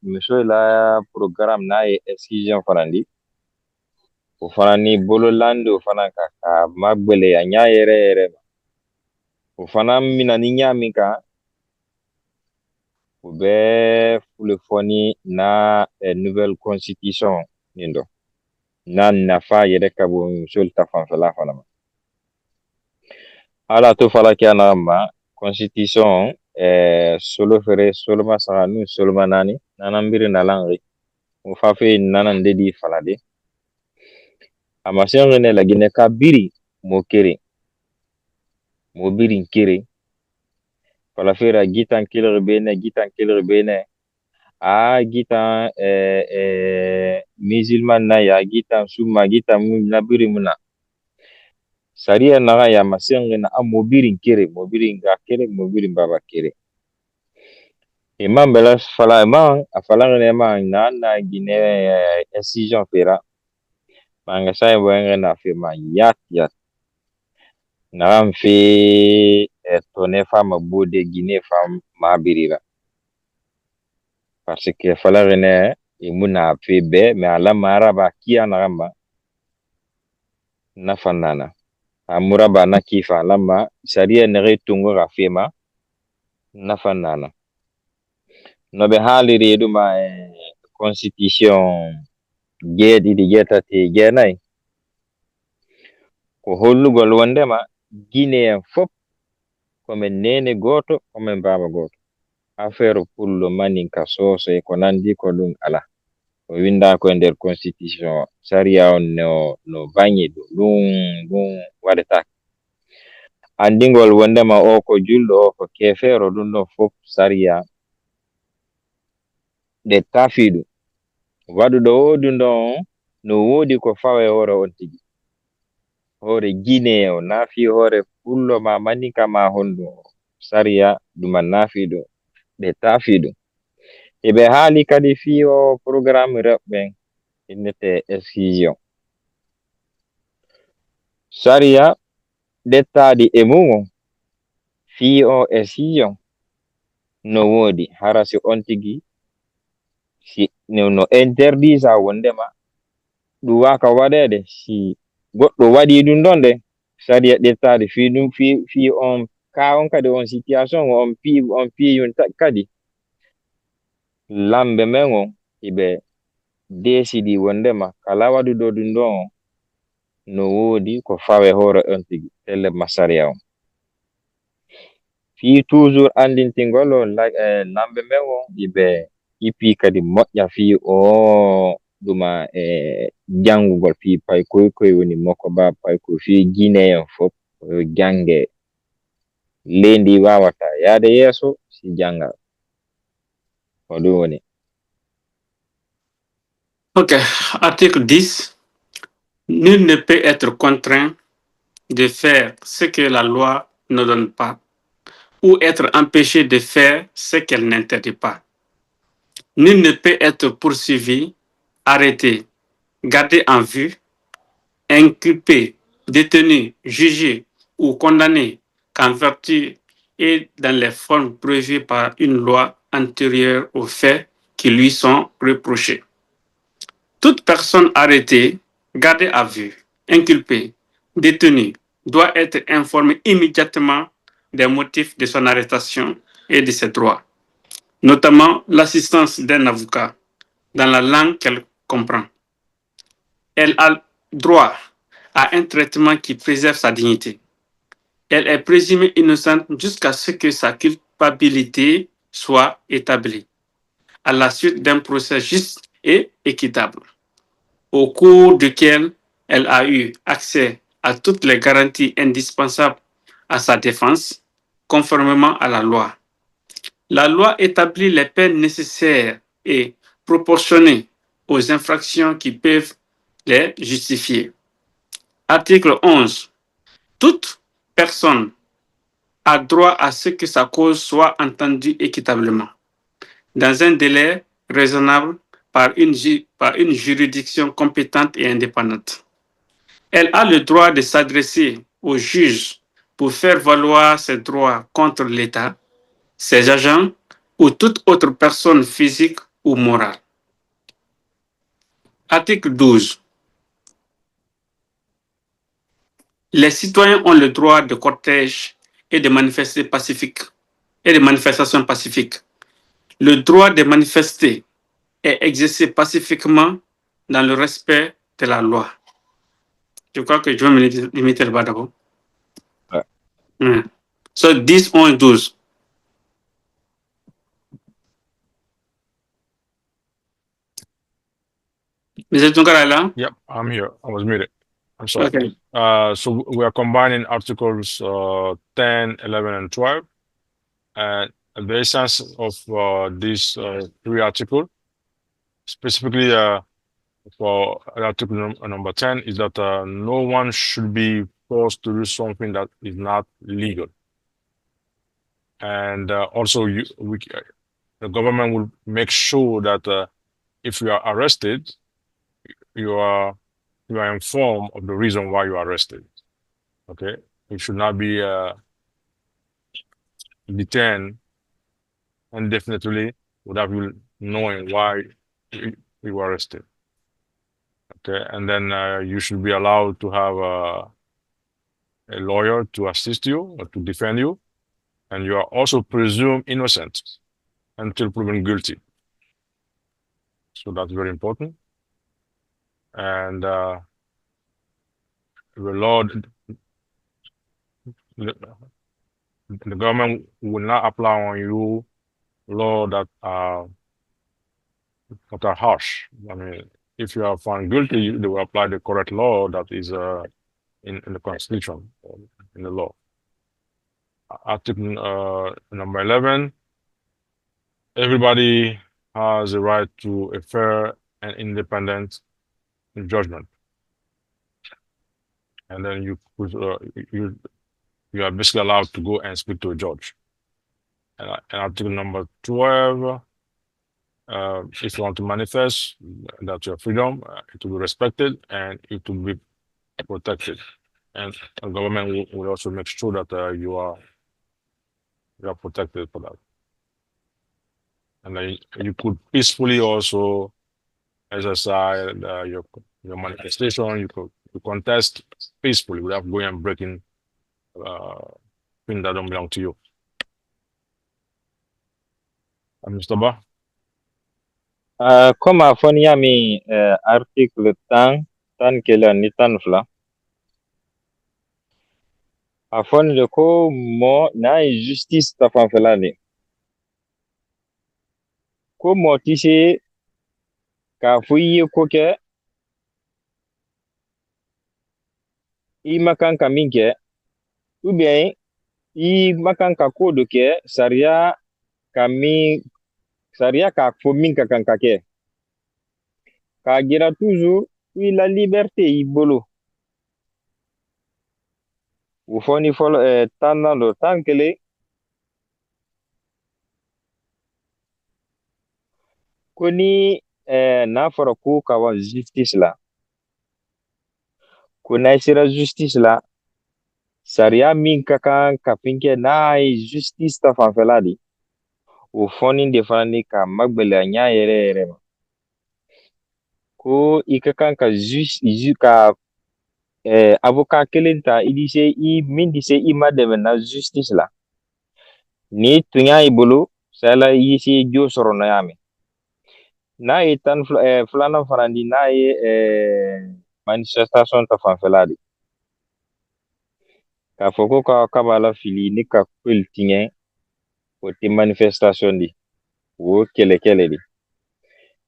monsieur la programme na ye excision fana di o fana ni bolo lando fana ka magbele ya nya yere o fana mina ni nya min ka o be fule foni na nouvelle constitution nindo na nafa yɛrɛ ka bon muso ta fanfɛla fana ma ala to fala kɛ na ma constitution solo fere solo masaga nu solo manani nana mbiri nalangi o fa fe nana ndedi fala de amasenga ne la gine ka biri mo biri nkere fala fera gitan kilere bene a gitan musulman na ya gitan suma gitan na biri muna sariya naga ya masenga na mobirin ga kere mobirin baba kere imam bela fala imam afala ne ma na gine excision fera manga sai wenga na fe ma yat na mfe tone fama bode gine fam ma birira parce que fala ne imuna fe be me ala maraba kia na gamba na fanana amuraba na kifa lama sharia nere tungo ga fema na fanana no be hali redu ma constitution gedi di geta te genai ko hollugol wondema guinéen fop comme nene goto comme baba goto affaire pullo maninka soso ko nandi ko ɗum ala o winda ko nder constitution sharia on no bangi ɗum waɗata andingol wondema o ko julɗo o ko kefero ɗum ɗon fof sharia ɗe tafiɗum waɗuɗo woɗum ɗon no woodi ko fawe hoore on tigi hoore Guinea o naafi hoore pullo ma manika ma honɗum sariya ɗuma naafiɗum ɓe tafiɗum eɓe haali kadi fii o programme reɓɓen innete excision sariya ɗettaɗi e mu'um fii o excision no woodi hara si on tigi no interdisa wondema ɗum waka waɗede si goɗɗo waɗi ɗum ɗon nde sariya ɗettaɗi fii ɗum fii on ka on kadi on situation on piyum kadi lamɓe men on iɓe desidi wondema kala waɗuɗo ɗum ɗon no woodi ko fawe hoore on tigi telle masariya on fii toujours andintingol lamɓe men on iɓe ipi kadi moƴƴa fii o ɗuma jangugol fii pay koye woni makko ba pay ko fii Guinea en fof jange lendi wawata yaade yeeso si janga ko ɗum woni. Ok, article 10. Nul ne peut être contraint de faire ce que la loi ne donne pas ou être empêché de faire ce qu'elle n'interdit pas. Nul ne peut être poursuivi, arrêté, gardé en vue, inculpé, détenu, jugé ou condamné qu'en vertu et dans les formes prévues par une loi antérieure aux faits qui lui sont reprochés. Toute personne arrêtée, gardée à vue, inculpée, détenue, doit être informée immédiatement des motifs de son arrestation et de ses droits, notamment l'assistance d'un avocat dans la langue qu'elle comprend. Elle a droit à un traitement qui préserve sa dignité. Elle est présumée innocente jusqu'à ce que sa culpabilité soit établie, à la suite d'un procès juste et équitable, au cours duquel elle a eu accès à toutes les garanties indispensables à sa défense, conformément à la loi. La loi établit les peines nécessaires et proportionnées aux infractions qui peuvent les justifier. Article 11. Toute personne a droit à ce que sa cause soit entendue équitablement, dans un délai raisonnable par une juridiction compétente et indépendante. Elle a le droit de s'adresser au juge pour faire valoir ses droits contre l'État, ses agents ou toute autre personne physique ou morale. Article 12. Les citoyens ont le droit de cortège et de manifestations pacifiques. Le droit de manifester est exercé pacifiquement dans le respect de la loi. Je crois que je vais me limiter là-bas d'abord. Ouais. So 10, 11, 12. Mr. Tunkara là? Yep, I'm here. I was muted. I'm sorry. Okay. So we are combining articles 10, 11, and 12. And the essence of these three articles, specifically for article number 10, is that no one should be forced to do something that is not legal. And also, the government will make sure that if you are arrested, you are informed of the reason why you are arrested. Okay, you should not be detained indefinitely without you knowing why you were arrested. Okay, and then you should be allowed to have a lawyer to assist you or to defend you, and you are also presumed innocent until proven guilty. So that's very important. And the law, the government will not apply on you law that are harsh. I mean, if you are found guilty, they will apply the correct law that is in the Constitution, in the law. Article number 11, everybody has the right to a fair and independent judgment. And then you are basically allowed to go and speak to a judge. And article number 12, if you want to manifest, that's your freedom. It will be respected and it will be protected. And the government will also make sure that you are protected for that. And then you could peacefully also exercise your manifestation. You could contest peacefully without going and breaking things that don't belong to you. Mr. Ba? Comme a foni yami article tan kela ni tan fla. A foni de ko mo na justice ta fan felani. Ko mo tise ka fuyi ko ke I makan ka min kɛ ou bien I makan ka ko dɔ kɛ sariya k'a fɔ min ka kan ka kɛ k'a jira toujours I la liberté I bolo o fɔ ni fɔlɔ tan na dɔ tan kelen ko ni n'a fɔra ko ka bɔ justice la ko n'a sera justice la sariya min ka kan ka fɛn kɛ n'a ye justice ta fanfɛla de o fɔni de fana ni ka magbɛlɛya ɲa yɛrɛ yɛrɛ ma ko I ka kan ka avocat kelen ta min di se I ma dɛmɛ na justice la ni tun y'a I bolo sala I se jo sɔrɔ na y'a mɛn n'a ye tan filanan fana di n'a ye manifestation ta fanfɛla de k'a fɔ ko k'a b'a la fili ni ka kuli tiɲɛ o tɛ manifestation di o kɛlɛ de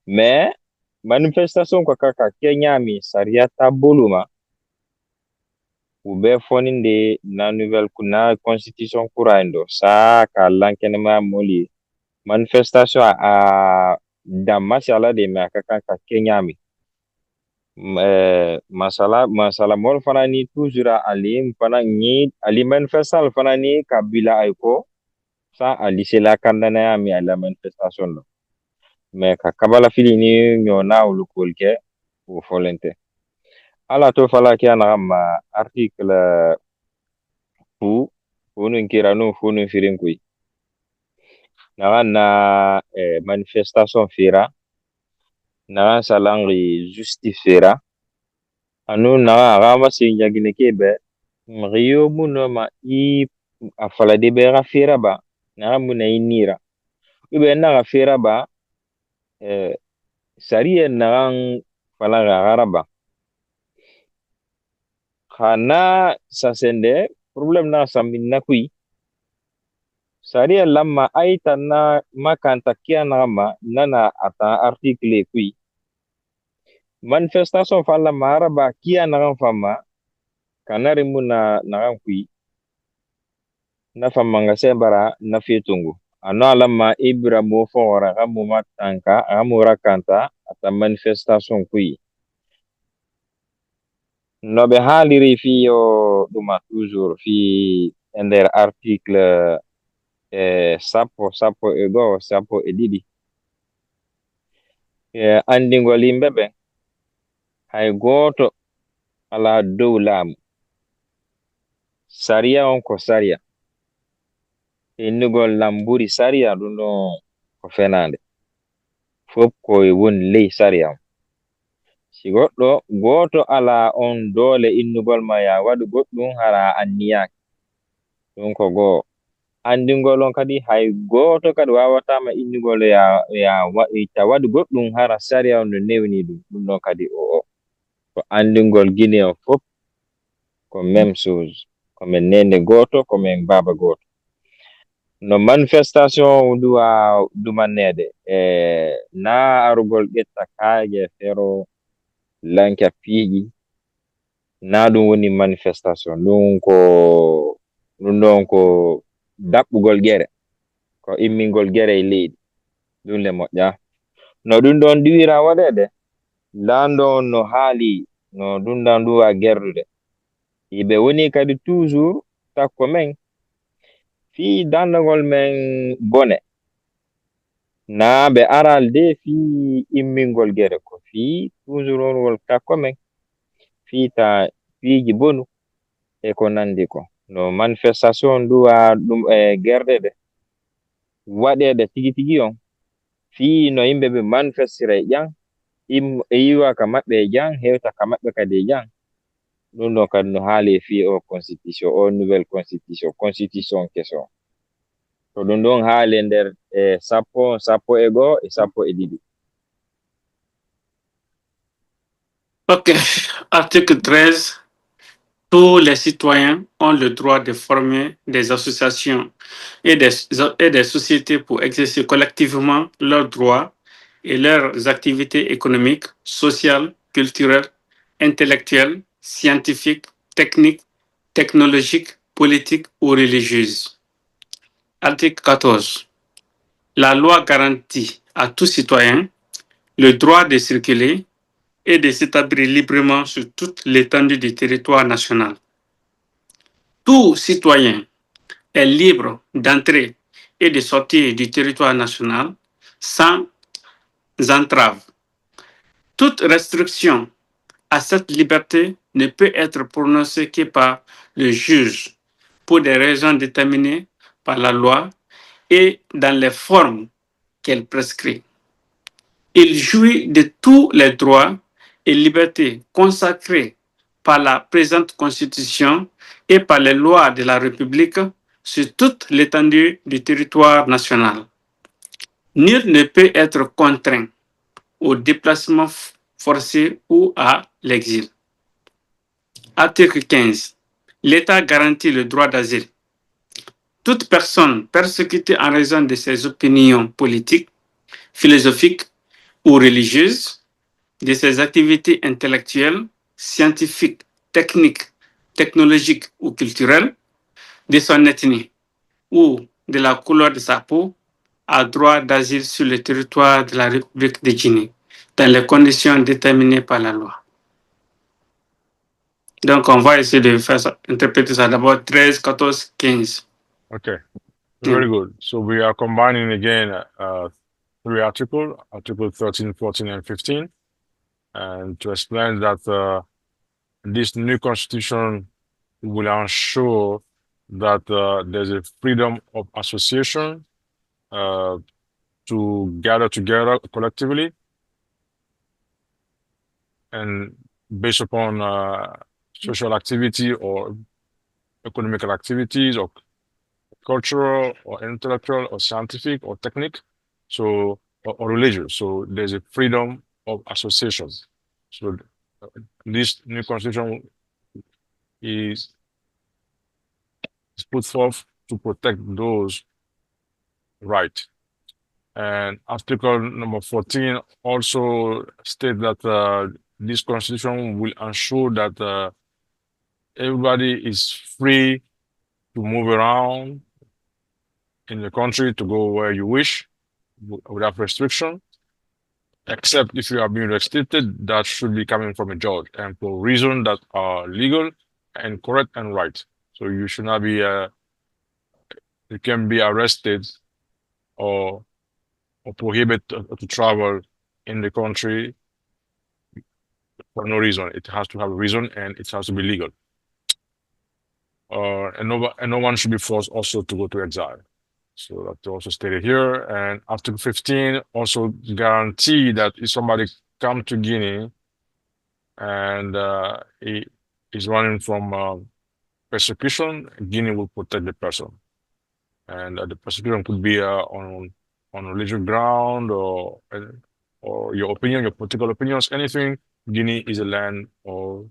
mais manifestation ka kan ka kɛ ɲa min sariya taabolo ma u bɛ fɔni de na constitution kura in dɔ saa ka lankɛnɛmaya mɔli ye manifestation a dan masala de mais a ka kan ka kɛ ɲa min masala mɔli fana ni toujours ali manifestant fana ni ka bila ay ko sa ali se la kandanaya min a la manifestation dɔ mais ka kabalafili ni ɲɔna olu k'olu kɛ o fɔlen tɛ ala to fala kɛ anaga ma article fu nun kira nun fu nun firin koyi naga na manifestation fera naga salangi justice fera anu naga aga ma se jagine ke be mriyo muno ma I afala de be ga fera ba naga muna inira ube naga fera ba sariya naga fala ga garaba khana sasende problem na samin na kui sariya lamma aita na makanta kia nama nana ata article kui manifestation fala maraba kia na fama kanari muna na kui na fama ngasembara na fietungu ano alama ibra mo fora ga mo matanka ga mo rakanta ata manifestation kui no be haliri fi yo duma toujours fi ender article sappo e go sappo e ɗiɗi andingol yimɓe ɓe hay goto ala dow laamu sariya on ko sariya innugol lamburi sariya ɗum ɗon ko fenande fof koye woni ley sariya on si goɗɗo goto ala on doole innugol ma ya waɗu goɗɗum hara anniyaki ɗum ko goo andingol on kadi hay goto kadi wawatama innugol ya waɗu goɗɗum hara sariya on no newni ɗum ɗon kadi o to andingol guine on fof ko même chose komin nende goto komin baba goto no manifestation dumannede na arugol ƴetta kaaje fero lanka piiƴi na ɗum woni manifestation ɗum ɗon ko daɓɓugol gere ko immingol gere e leydi ɗum le moƴƴa no ɗum ɗon diwira waɗede lando no haali no ɗum ɗan duwa gerdude yiɓe woni kadi toujours takko men fi dandagol men bone na ɓe aral de fi immingol gere ko fi toujours wonwol takko men fiita fiiji bonu e ko nandi ko no manifestation duwa ɗum e gerdede waɗede tigi tigi on fi no yimɓe ɓe manifestira e ƴan e yiwa ka maɓɓe e ƴan hewta ka maɓɓe kadi e ƴan ɗum ɗon kadi no haali fi o constitution o nouvelle constitution keso to ɗum ɗon haali nder e sappo e goo e sappo e ɗiɗi. Ok, article 13. Tous les citoyens ont le droit de former des associations et des sociétés pour exercer collectivement leurs droits et leurs activités économiques, sociales, culturelles, intellectuelles, scientifiques, techniques, technologiques, politiques ou religieuses. Article 14. La loi garantit à tout citoyen le droit de circuler et de s'établir librement sur toute l'étendue du territoire national. Tout citoyen est libre d'entrer et de sortir du territoire national sans entrave. Toute restriction à cette liberté ne peut être prononcée que par le juge pour des raisons déterminées par la loi et dans les formes qu'elle prescrit. Il jouit de tous les droits et libertés consacrés par la présente Constitution et par les lois de la République sur toute l'étendue du territoire national. Nul ne peut être contraint au déplacement forcé ou à l'exil. Article 15. L'État garantit le droit d'asile. Toute personne persécutée en raison de ses opinions politiques, philosophiques ou religieuses, de ses activités intellectuelles, scientifiques, techniques, technologiques ou culturelles, de son ethnie ou de la couleur de sa peau, a droit d'asile sur le territoire de la République de Guinée, dans les conditions déterminées par la loi. Donc, on va essayer de faire ça, interpréter ça d'abord 13, 14, 15. Okay, very good. So we are combining again three articles, Article 13, 14, and 15, and to explain that this new constitution will ensure that there's a freedom of association to gather together collectively and based upon social activity or economical activities or cultural or intellectual or scientific or technique, so or religious. So there's a freedom of association. So this new constitution is put forth to protect those rights. And Article number 14 also states that this constitution will ensure that everybody is free to move around in the country to go where you wish without restriction, except if you are being restricted, that should be coming from a judge and for reasons that are legal and correct and right. So you should not be, you can be arrested or prohibited to travel in the country for no reason. It has to have a reason and it has to be legal. And no one should be forced also to go to exile. So that's also stated here. And Article 15 also guarantee that if somebody come to Guinea and he is running from persecution, Guinea will protect the person. And the persecution could be on religious ground or your opinion, your political opinions, anything. Guinea is a land of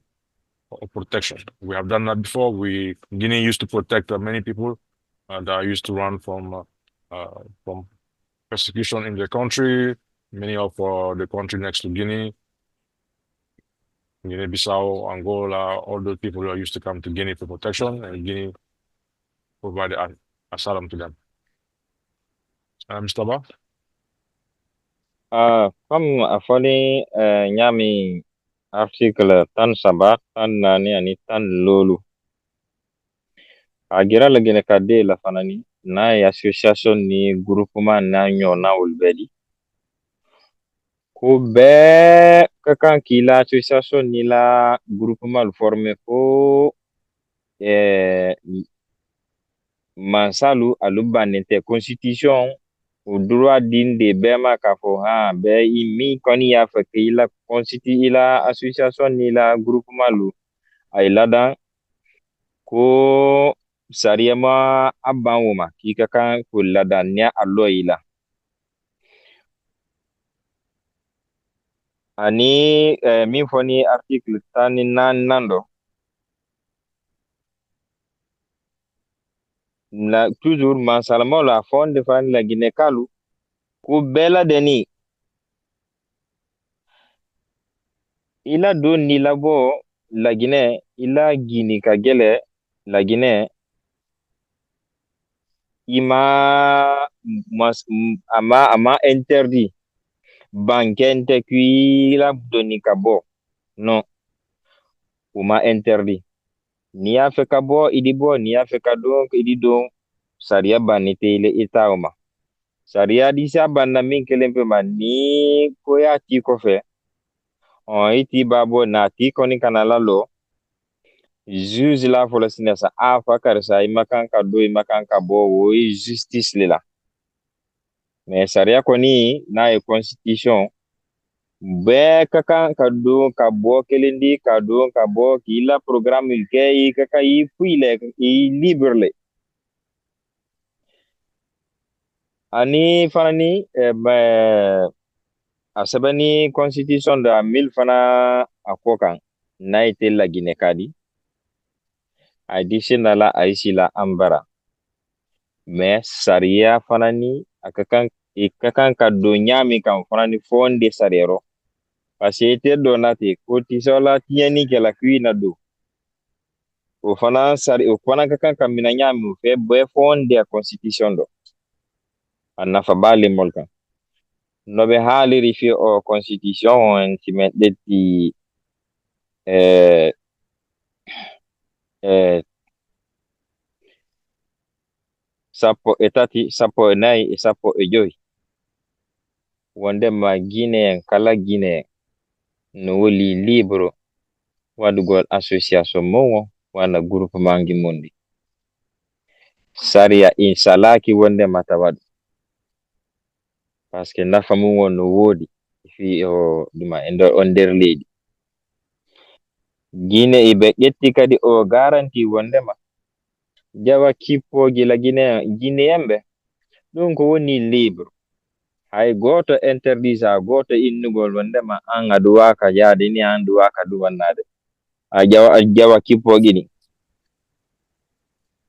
protection. We have done that before. Guinea used to protect many people that used to run from persecution in the country. Many of the country next to Guinea, Guinea-Bissau, Angola, all those people who used to come to Guinea for protection, and Guinea provided asylum to them. Mr. Ba? Comme a fɔli nyami article tan saba tan naani ani tan loolu a gira la gine ka de la fanani n'a ye association ni groupement n'a ɲɔgɔnna olu bɛɛ di ko bɛɛ ka kan k'i la association ni la groupement former ko mansalu alu bannen tɛ constitution o droit din de bɛɛ ma k'a fɔ bɛɛ i min kɔni y'a fɛ k'i la i la association ni la groupement lu a yi ladan ko sariya ma a ban o ma k'i ka kan k'o ladan ni a lɔ i la ani min fɔ ni article tan ni naaninan dɔ toujours mansalamaw la fɔ de fana laginɛ kalu ko bɛɛ ladɛnni i la don ni labɔ laginɛ i la gini ka gɛlɛ laginɛ i ma a ma interdit bankɛn tɛ k'i la donni ka bɔ non o ma interdit n'i y'a fɛ ka bɔ i di bɔ n'i y'a fɛ ka don i di don sariya banni tɛ i ta o ma sariya disa banna min kelen pe ma ni ko y'a t'i kɔfɛ i t'i b'a bɔ n'a t'i kɔni kana la lɔ juge la fɔlɔ sinɛ sa fa karisa i ma kan ka don i ma kan ka bɔ o ye justice le la mais sariya kɔni n'a ye constitution bɛɛ ka kan ka don ka bɔ kelen di ka don ka bɔ k'i la programme kɛ i ka kan i fui le i libre le ani fana ni a sɛbɛnni constitution da 1000 fana a kɔ kan n'a ye tɛ laginɛ ka di a di senda la a yi la an bara mais sariya fana ni a ka kan ka don ɲami kan fana ni fɔn de sariyɔrɔ parce que tɛ dɔn na ten ko tisɔ la tiɲɛni kɛla k'i na don o fana ka kan ka mina ɲami o fɛ bɛɛ fɔn de a constitution dɔ a nafa b'ale mɔl kan no bɛ hali rifi o constitution timɛde ti sapo etati sapo nai sapo ejoy wonde ma guinéen kala guinéen no woli libre wadugol association mo wana groupe mangi mondi sariya salaki wonde mata wadu parce que nafa mum no wodi fi o duma on der leydi guine ibe ƴetti kadi o garanti wondema jawa kippoji la guinéen ɓe ɗum ko woni libre hay goto interdisa goto innugol wondema an aɗa waka yaade ni an aɗa waka ɗum wannade a jawa kippoji ɗi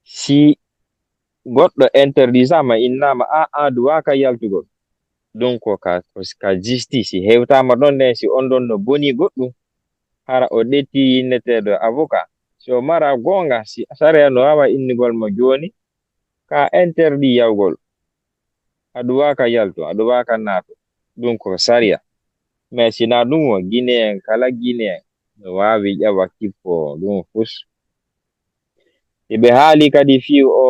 si goɗɗo interdisama innama aɗa waka yaltugol ɗum ko ka justice hewtama ɗon nden si on ɗon no boni goɗɗum hara o ɗetti yinneteɗo avocat so mara gonga si sariya no wawa innugol mo joni ka interdit yawgol aɗa waka yalto aɗa waka naato ɗum ko sariya mais sina ɗum o guinéen kala guinéen no wawi ƴawa kippo ɗum fus eɓe haali kadi fi o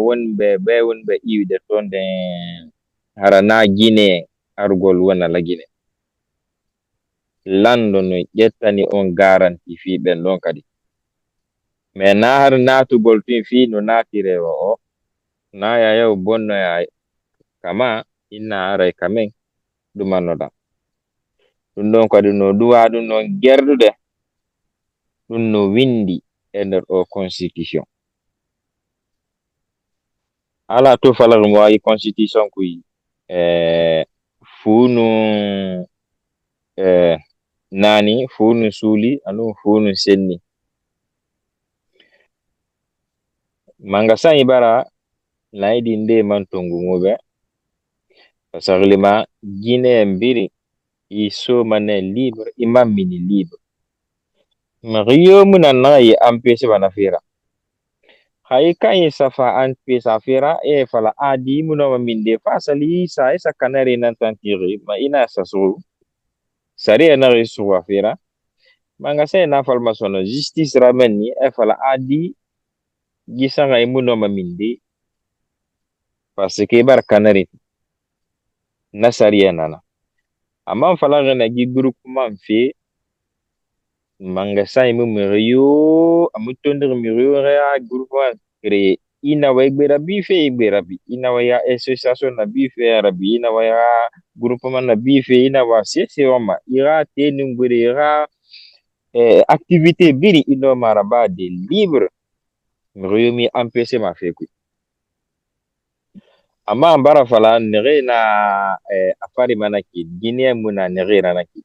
wonɓe iwde toon nden harana guinéen argol wona la guiné lando no ƴettani on garanti fi ɓen ɗon kadi mais na har natugol tun fi no natire o na yayaw bonnoya kama inna aray kamen ɗumannoɗa ɗum ɗon kadi no duwa ɗum non gerdude ɗum no windi e nder o constitution ala to falal mo wawi constitution kuy funu nani funu suuli anum funu senni manga san ibara laydi nde man tongu muɓe sahlima guinéen mbiri i somane libre imammini libre riyo munan nayi empêché bana fira Aí kai safa anpe safira e fala adi muno maminde fa sali sa esa kanari nan tantiri ma ina sasu sari na resu afira manga sai na fal masono justice rameni e fala adi gisanga imuno maminde parce que bar kanari na sari nana amma fala na gi groupe man fe manga sai mu miriyo amutondir miriyo ya groupe créé ina wa igbera bife igbera bi ina wa ya association na bife ya rabi ina wa ya groupement na bife ina wa sese wama ira te nungure ira activité biri ino maraba de libre riyo mi empêcher ma fe ku amma ambara fala nere na afari manaki guinée muna nere na ki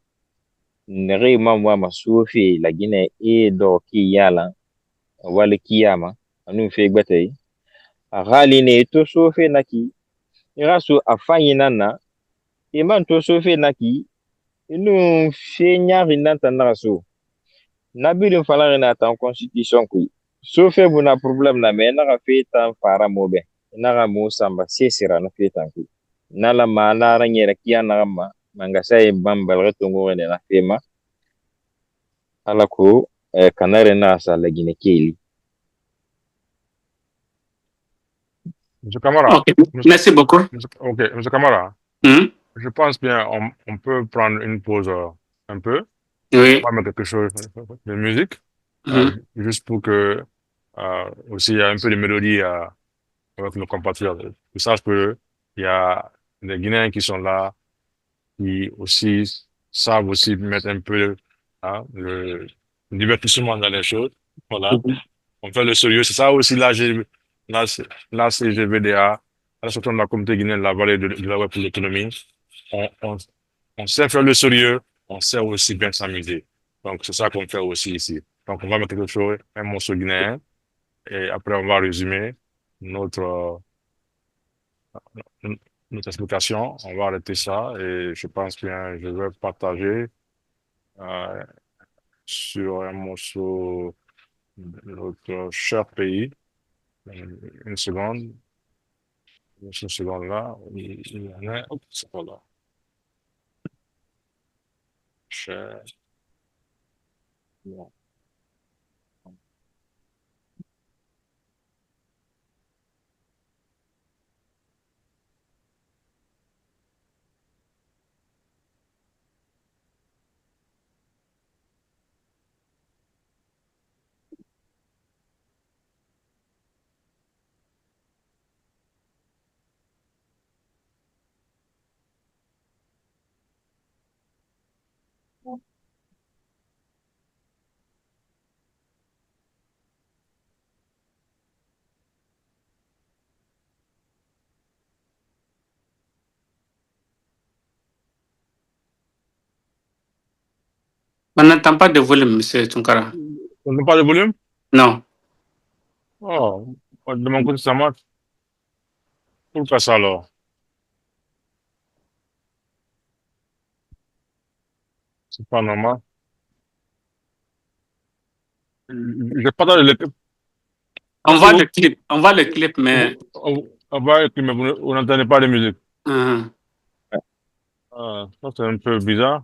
nere mamwa masufi la guinée e do ki yala wala kiyama anu fe gbete hali ne to sofe naki ira so afanyi nana iman to sofe naki inu fe nyari nanta na so na bilin falare na tan constitution ku sofe buna problem na me na fe tan fara mobe na ga mo samba sesira na fe tan ku na la ma na ranyera kiya na ma manga sai bambal retungo ne na fe ma ala ko kanare na sa la gine keli. Monsieur Camara. Ok, merci beaucoup. Ok, Monsieur Camara. Mhm. Je pense bien on peut prendre une pause un peu. Oui. On va mettre quelque chose de musique, Mhm. juste pour que aussi il y a un peu de mélodie avec nos compatriotes. Ils sachent que il y a des Guinéens qui sont là, qui aussi savent aussi mettre un peu le divertissement dans les choses. Voilà. Mhm. On fait le sérieux. C'est ça aussi la CGVDA, l'association de la communauté guinéenne de la vallée de la Ouest pour l'autonomie. On, on, on sait faire le sérieux, on sait aussi bien s'amuser. Donc, c'est ça qu'on fait aussi ici. Donc, on va mettre quelque chose, un morceau guinéen, et après, on va résumer notre, euh, notre explication. On va arrêter ça, et je pense bien, je vais partager euh, sur un morceau de notre cher pays. Une seconde, une seconde là, il y en a, hop, c'est pas là. Cher, bon. On n'entend pas de volume, monsieur Tunkara. On n'a pas de volume? Non. Oh, de mon côté, ça marche. Pourquoi ça alors? C'est pas normal. Je partage le clip. On Est-ce que voit le clip. On voit le clip, mais. on va écouter, mais vous n'entendez pas de musique? Mhm. Ah, ça c'est un peu bizarre.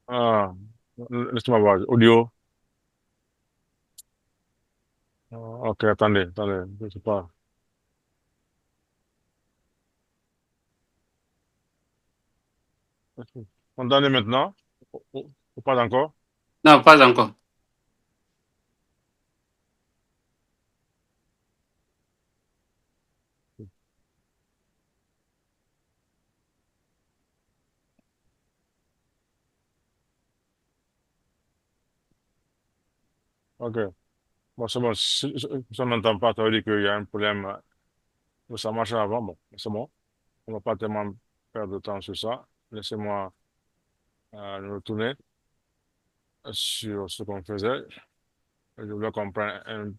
Ah, laisse-moi voir. Audio. Ah, ok, attendez, je sais pas. Vous entendez maintenant? Ou pas encore? Non, pas encore. Ok. Bon, c'est bon. Si on n'entend pas, ça veut dire qu'il y a un problème. Ça marchait avant. Bon, c'est bon. On va pas tellement perdre de temps sur ça. Laissez-moi retourner sur ce qu'on faisait. Je voulais qu'on prenne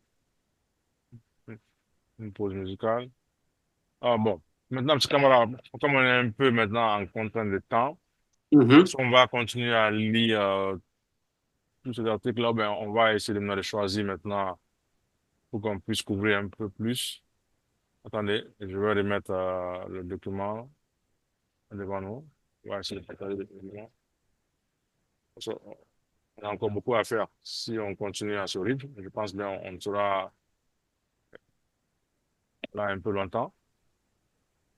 une pause musicale. Ah bon. Maintenant, petit camarade, comme on est un peu maintenant en contrainte de temps, Mhm. est-ce qu'on va continuer à lire tous ces articles-là, ben, on va essayer de maintenant les choisir maintenant pour qu'on puisse couvrir un peu plus. Attendez, je vais remettre le document devant nous. On va essayer de partager le document. Parce qu'on a encore beaucoup à faire. Si on continue à ce rythme, je pense bien on sera là un peu longtemps.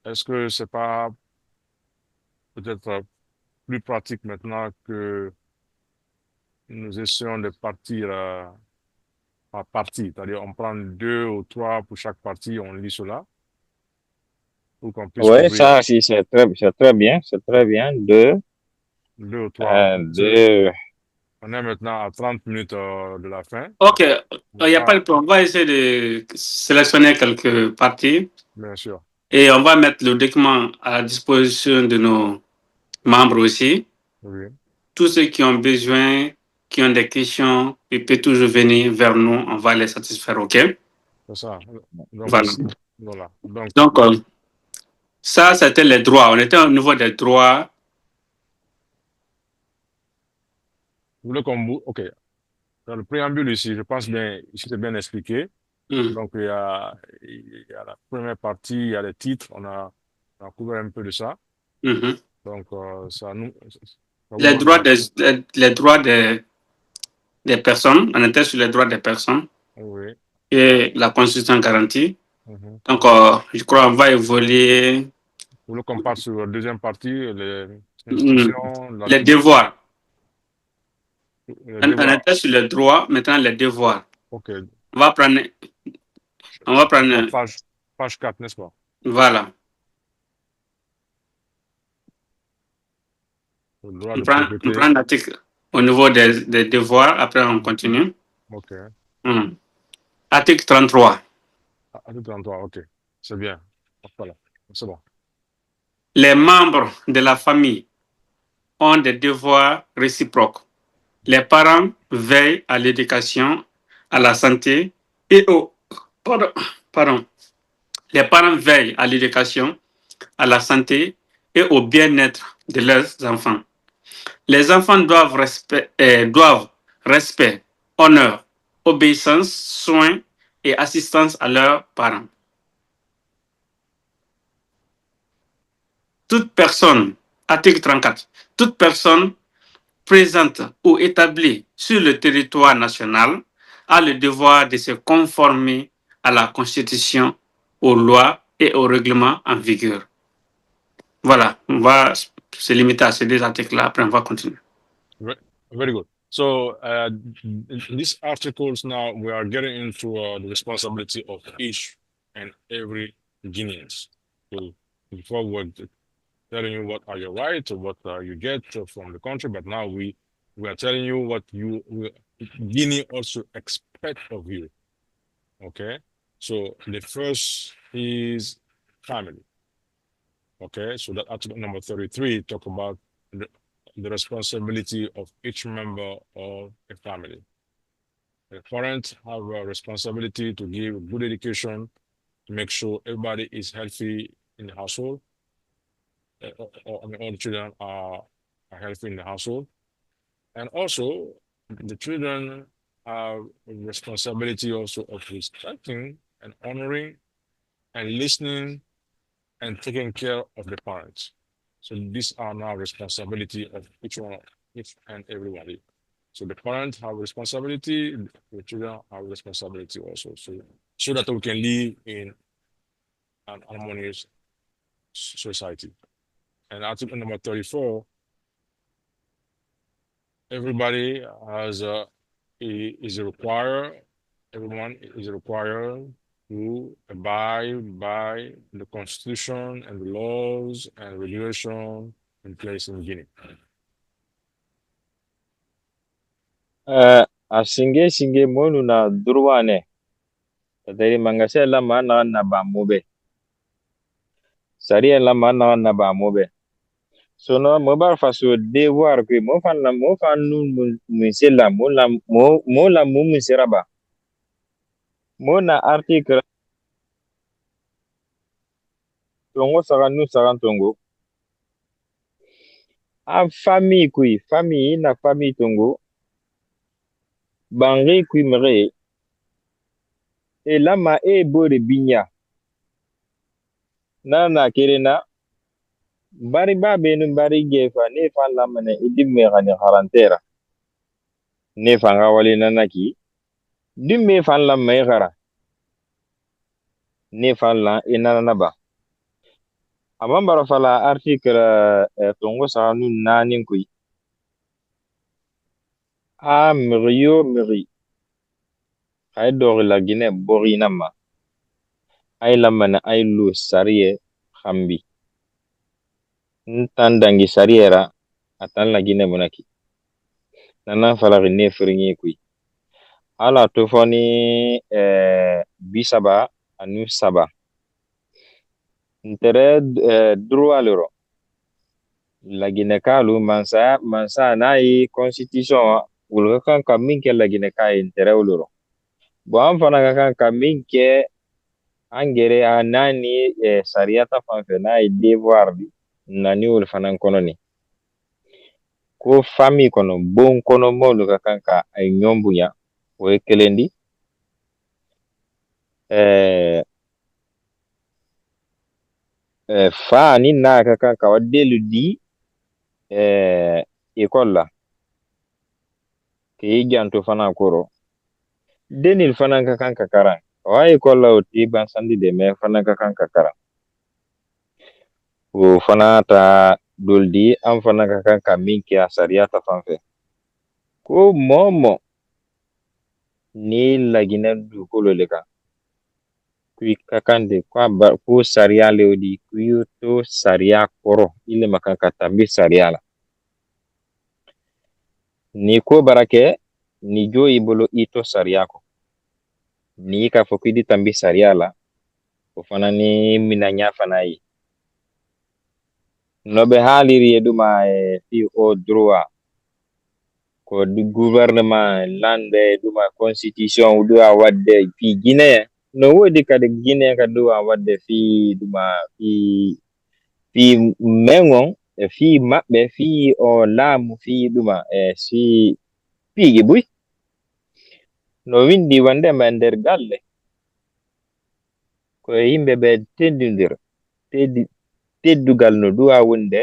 Est-ce que c'est pas peut-être plus pratique maintenant que nous essayons de partir par partie, c'est-à-dire on prend 2 ou 3 pour chaque partie, on lit cela pour qu'on puisse Oui, couvrir ça, si, c'est très bien, c'est très bien. 2 ou 3. Deux, On est maintenant à 30 minutes de la fin. Ok, il Mais n'y a pas pas, de problème. On va essayer de sélectionner quelques parties bien sûr. et on va mettre le document à la disposition de nos membres aussi. Oui, Tous ceux qui ont besoin, qui ont des questions, ils peuvent toujours venir vers nous. On va les satisfaire, OK? c'est ça. Donc Voilà. ici, voilà. Donc, Donc, ça, c'était les droits. On était au niveau des droits. vous voulez qu'on vous... OK. Dans le préambule ici, je pense bien, ici c'est bien expliqué. Mm, Donc, il y a la première partie, il y a les titres, on a couvert un peu de ça. mhm. Donc, ça vous Les donne droits les droits des personnes. On était sur les droits des personnes oui. et la Constitution garantie. Mhm. Donc, je crois qu'on va évoluer. Vous voulez qu'on parte sur la deuxième partie, les Mm, institutions, les l'article, devoirs. les On devoirs. était sur les droits, maintenant les devoirs. OK. On va prendre, on va La prendre, page 4, n'est-ce pas? voilà. Le droit On de on propriété. prend l'article au niveau des devoirs, après on continue. OK. Mm. Article 33. Article 33, OK. C'est bien. Voilà. C'est bon. Les membres de la famille ont des devoirs réciproques. Les parents veillent à l'éducation, à la santé et au... Pardon, pardon. Les parents veillent à l'éducation, à la santé et au bien-être de leurs enfants. Les enfants doivent respect, honneur, obéissance, soin et assistance à leurs parents. Toute personne, article 34, toute personne présente ou établie sur le territoire national a le devoir de se conformer à la Constitution, aux lois et aux règlements en vigueur. Voilà, on va se limiter à ces 2 articles-là, après on va continuer. Very good. So, in these articles now, we are getting into the responsibility of each and every Guineans. So, before we're telling you what are your rights or what you get from the country, but now we are telling you what Guinea also expect of you. Okay. So the first is family. Okay. So that article number 33 talk about the responsibility of each member of a family. The parents have a responsibility to give good education, to make sure everybody is healthy in the household. All the children are healthy in the household. And also, the children have a responsibility also of respecting and honoring and listening and taking care of the parents. So these are now responsibility of each and everybody. So the parents have responsibility, the children have responsibility also. So that we can live in an harmonious society. And article number 34, everybody is required, everyone is required to abide by the constitution and the laws and regulations in place in Guinea. Singe monu na durwane. Tadari mangase la mana na ba mobe. Sari la mana na ba mobe. So no mo ba faso devoir que mo fan nu musela mo la mu musiraba. Mo na article tongo sagan tongo. A famille kui, famille na famille tongo. bangi kui mere e lama e bore binya na kerena bari ba benu bari gefa ne fa lama ne idimme gani harantera ne fa ngawali nanaki dimme fa lama e gara ne fa la inana ba amambara fala article tongo sa nu nanin kui a miri ay dori la Guinée borina ma ay lamana ay lu sariye khambi ntandangi sariera atan la Guinée monaki nana fala ne fringi kui ala to foni bisaba anu saba ntere droit loro la Guinée kalu mansa na yi constitution wulga kan ka min ke la Guinée kay ntere loro bo an fana kan ka min ke angere a nani sariyata fanfɛ n'a ye devoir nani olu fana kɔnɔ ni ko famille kɔnɔ bon kɔnɔ mɔlu ka kan ka a ɲɔn bonya o ye kelen di fa ni n'a ka kan ka wa delu di école la k'i janto fana kɔrɔ denil fana ka kan ka karan wa école la o ti bansandi de mais fana ka kan ka karan o fana ta doldi an fana ka kan ka min kɛ a sariya ta fanfɛ ko mɔmɔ ni laginɛ dugukolo le kan kui ka kan de ko sariya le di kuyi to sariya kɔrɔ ile ma kan ka tambi sariya la ni ko barakɛ ni jo i bolo i to sariya kɔ ni ka fɔ k'i di tambi sariya la o fana ni minanya fana ye no be haliri eduma fi o droit ko du gouvernement lande duma constitution do a wadde fi Guinée no wodi kadi Guinée ka do a wadde fi duma fi mengon fi mabbe fi o laamu fi duma si pigi buy no windi wande ma nder galle ko yimbe be teddudir teddugal no duwa wonde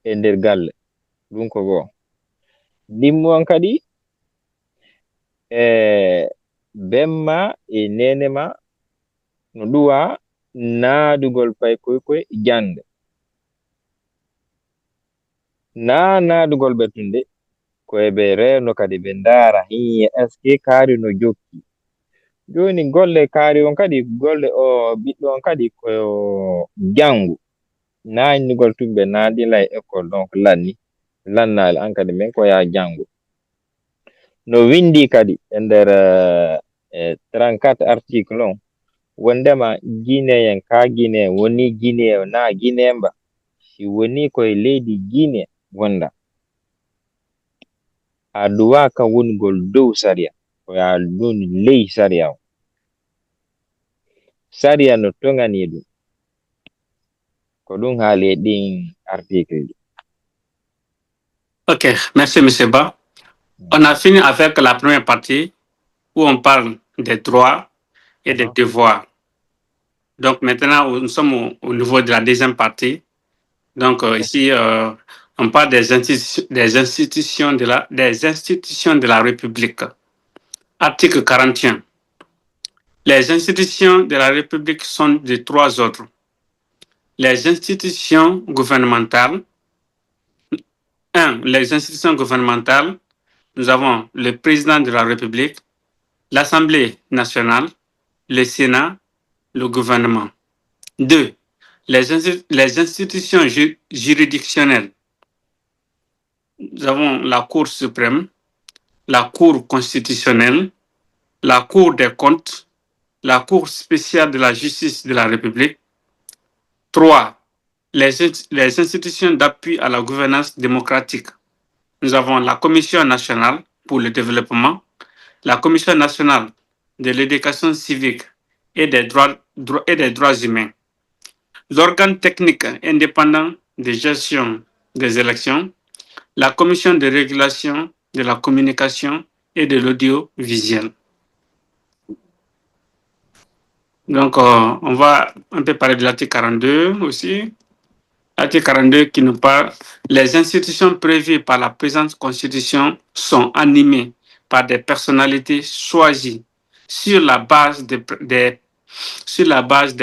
e nder galle ɗum ko go dimmon kadi bemma e nenema no duwa naadugol pay koy jande naadugol betunde ko be reno kadi be ndara hi eske kaari no jokki joni golle kaari on kadi golle o biddo on kadi ko jangu naanigol tumbe naadi lay école donc lannal an kadi men ko ya jangu no windi kadi e nder 34 article on wondema Guinéen ka Guinée woni Guinée na Guinée mba si woni koye leydi Guinée wonda a duwa ka wongol dow sariya ko ya ɗum ley sariya o sariya no tongani ɗum ko ɗum haali ɗin article ɗi. Ok, merci M. Ba. On a fini avec la première partie où on parle des droits et des devoirs. Donc maintenant, nous sommes au niveau de la deuxième partie. Donc ici, on parle des institutions de la République. Article 41. Les institutions de la République sont de trois ordres. Les institutions gouvernementales. Les institutions gouvernementales. Nous avons le président de la République, l'Assemblée nationale, le Sénat, le gouvernement. 2. Les institutions juridictionnelles. Nous avons la Cour suprême, la Cour constitutionnelle, la Cour des comptes, la Cour spéciale de la justice de la République. 3. Les institutions d'appui à la gouvernance démocratique. Nous avons la Commission nationale pour le développement, la Commission nationale de l'éducation civique et des droits humains, l'organe technique indépendant de gestion des élections, la Commission de régulation de la communication et de l'audiovisuel. Donc, on va un peu parler de l'article 42 aussi. L'article 42 qui nous parle, les institutions prévues par la présente Constitution sont animées par des personnalités choisies sur la base des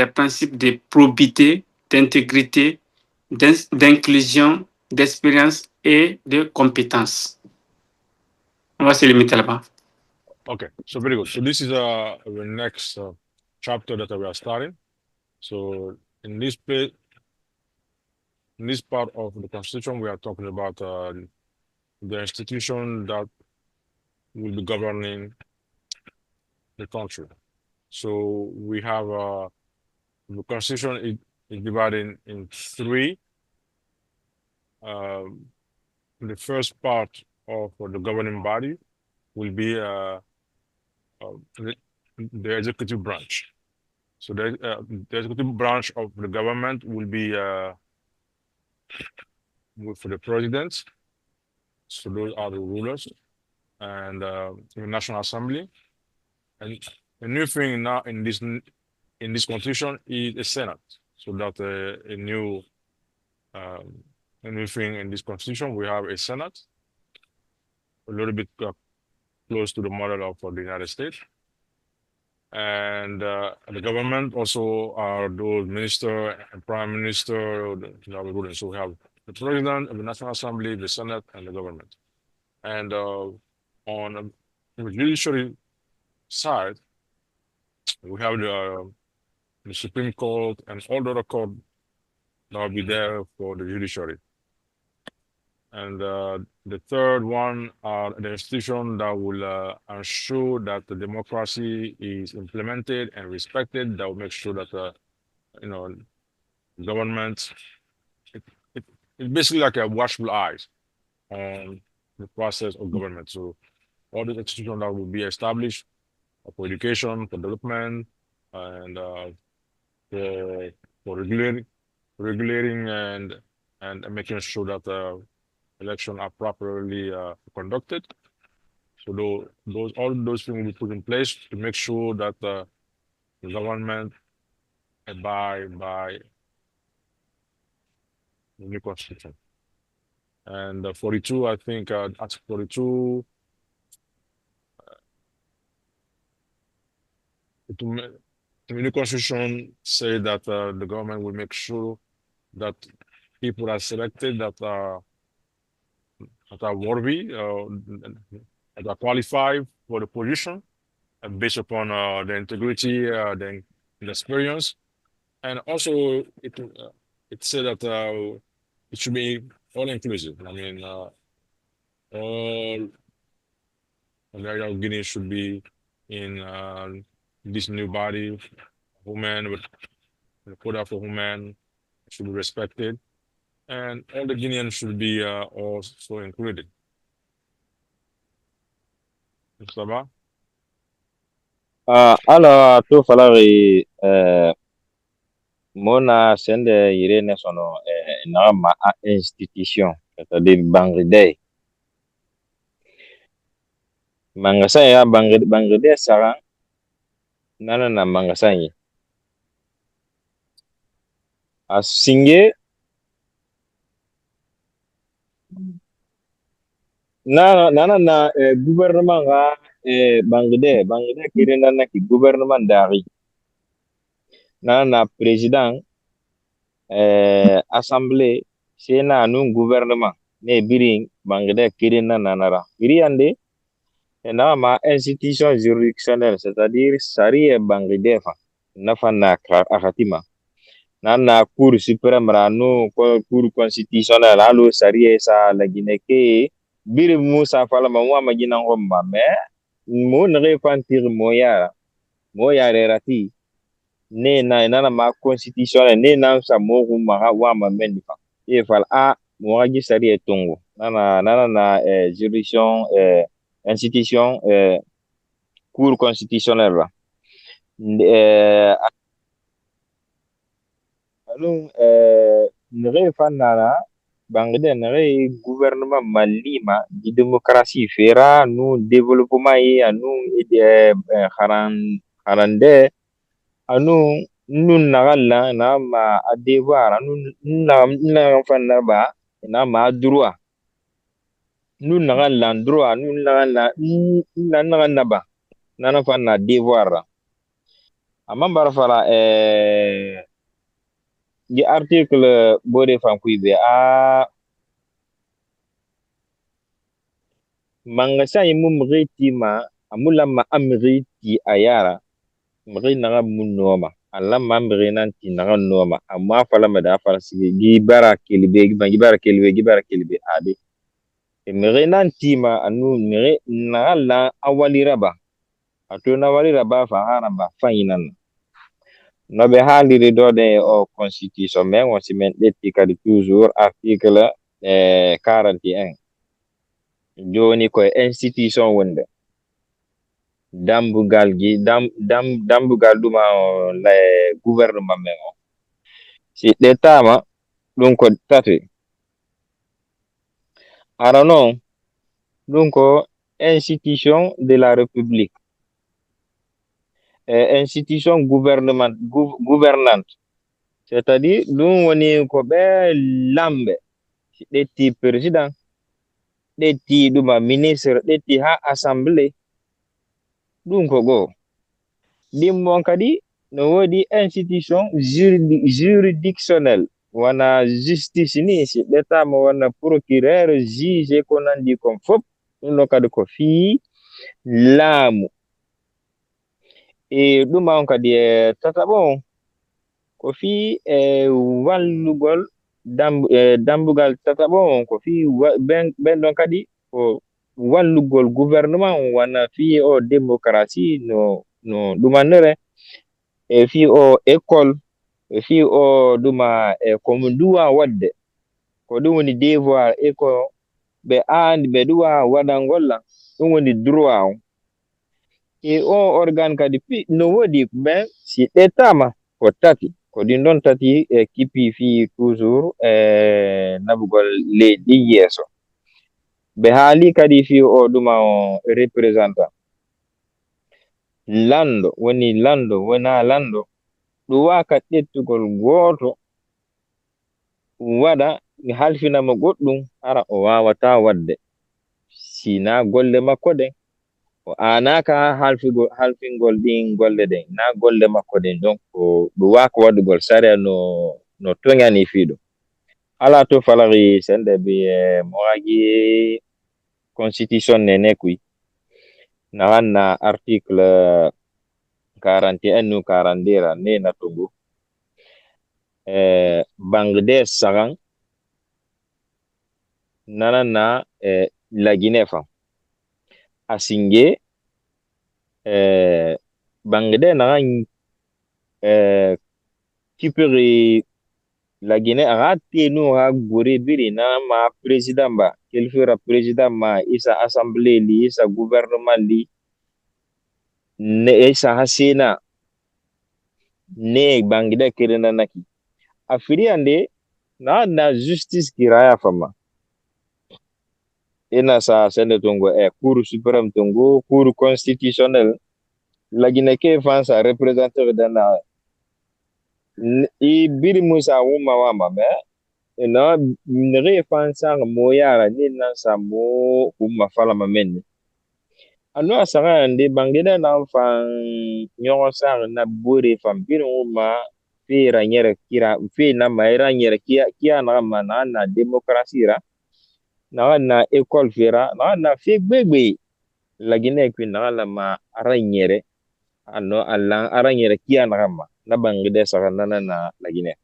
principes de probité, d'intégrité, d'inclusion, d'expérience et de compétence. On va se limiter là-bas. Okay, so very good. So this is the next chapter that we are starting. So in this part of the Constitution, we are talking about the institution that will be governing the country. So we have the Constitution is divided in three. The first part of the governing body will be the executive branch. So the executive branch of the government will be for the president. So those are the rulers, and the National Assembly. And a new thing now in this constitution is a Senate. So that a new thing in this constitution, we have a Senate, a little bit close to the model of the United States. And the government also are those minister and prime minister, so we have the president of the National Assembly, the Senate, and the government. And on the judiciary side, we have the Supreme Court and all the other court that will be there for the judiciary. And the third one are the institution that will ensure that the democracy is implemented and respected. That will make sure that government it's basically like a watchful eyes on the process of government. So all the institutions that will be established for education, for development, and for regulating and making sure that elections are properly conducted. So all those things will be put in place to make sure that the government abide by the new constitution. And 42, I think Article 42, the new constitution say that the government will make sure that people are selected that are worthy, that are qualified for the position, based upon the integrity, the experience, and also it said that it should be all inclusive. I mean, all Equatorial Guinea should be in this new body. Women with the quota for women should be respected, and all the Guineans should be also included. Ça va? Ala to falari mona sende irene sono na ma a institution c'est-à-dire Bangladesh mangasa ya Bangladesh sara nana na mangasa yi a singe na gouvernement ga Bangladesh kire na ki gouvernement dari na président assemblée c'est na nun gouvernement ne biring Bangladesh kire na nanara biri ande na ma institution juridictionnelle c'est-à-dire sari Bangladesh nafa na akatima na cour suprême ra no cour constitutionnelle alo sari sa la Guinée ke biri musa fala ma wa magina ngomba mais mo ne fantir moya rati ne na ma constitutionnelle ne na sa mo ma wa ma mendifa e fal a mo gi sari tongo na juridiction institution cour constitutionnelle la anu ne fanana bangde nare gouvernement malima di demokrasi fera nu développement ye anu harande anu nun nagalla na ma a devoir anu na fanna ba na ma droit nun nagalla droit nun nagalla na nagalla ba na fanna devoir ra. Amma bara fala di article bode fan kuibe a mangasa yimu mriti ma amula ma amriti ayara mri naga munoma alla ma mri nanti naga noma amma fala ma da fala sigi gibara kelbe gibara kelbe ade mri nanti ma anu mri naga la awalira ba atuna walira ba fa haramba fayinan no be haaliri do de o constitution men won simen detti kadi toujours article 41 joni ko institution wonde dambugal dambugal ɗuma la gouvernement men o si ɗettama ɗum ko tati ara noon ɗum ko institution de la république institution gouvernante c'est à dire ɗum woni ko ɓe lamɓe si ɗetti président ɗetti ɗuma ministre ɗetti ha assemblée ɗum ko goo ɗimmon kadi no woodi institution juridictionnel wana justice ni si ɗettama wana procureur juge ko nandi kon fof ɗum ɗo kadi ko fii laamu e ɗuma on kadi tataɓo ko fii wallugol dambugal tataɓo on ko fii ɓen ɗon kadi ko wallugol gouvernement wana fii o démocratie no ɗumannere e fii o école e fii o ɗuma komo duwa wadde ko ɗum woni devoir e ko ɓe aandi ɓe duwa waɗangolla ɗum woni droit on e o organe kadi no woodi ɓen si ɗettama ko tati ko ɗin ɗon tati kippi fii toujours nabugol leydi yeeso ɓe haali kadi fii o ɗuma o représentant lando wona lando ɗum waka ɗettugol gooto waɗa halfinama goɗɗum ara o wawata wadde sina golle makko ɗen o anaka halfingol ɗin golle ɗen na golle makko ɗen donc ɗum waka waɗugol saria no toŋani fiiɗo ala to falari sende bi mo wagi constitution nene kuy na wanna article 41 nu 42 ra ne na togo bangde sagan nanana lagine fa asinge bangde na kipiri lagine agate no ha gore biri na ma président ba kelfera président ma isa assemblée li isa gouvernement li ne isa hasina ne bangde kirina naki afiri ande na justice kiraya fama ina sa sende tongo cour suprême tongo cour constitutionnel lagine ke fansa représentateur dana i biri musa wuma wama me ina nre fansa mo yara ni nan sa mo kuma fala mamenni anu asara ande bangida na fan nyogo sang na bore fan biri wuma fi ranyere kira fi na mayra nyere kia na ma na démocratie ra na école fera na fi gbegbe lagine kwin na la ma aranyere ano alla aranyere kia na bangide saka na lagine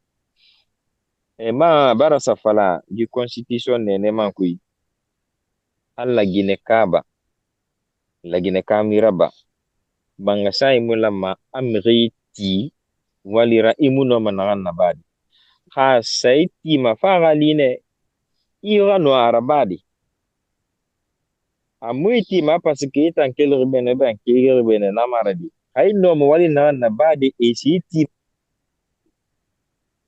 ma bara safala du constitution ne man kuy alla gine kaba lagine kamiraba banga sai mulama amriti walira imuno manana badi ha sai ti ma fara line ira no arabadi amuiti ma pasike tan kelre bene ban kelre bene na maradi hay no mo wali na badi e siti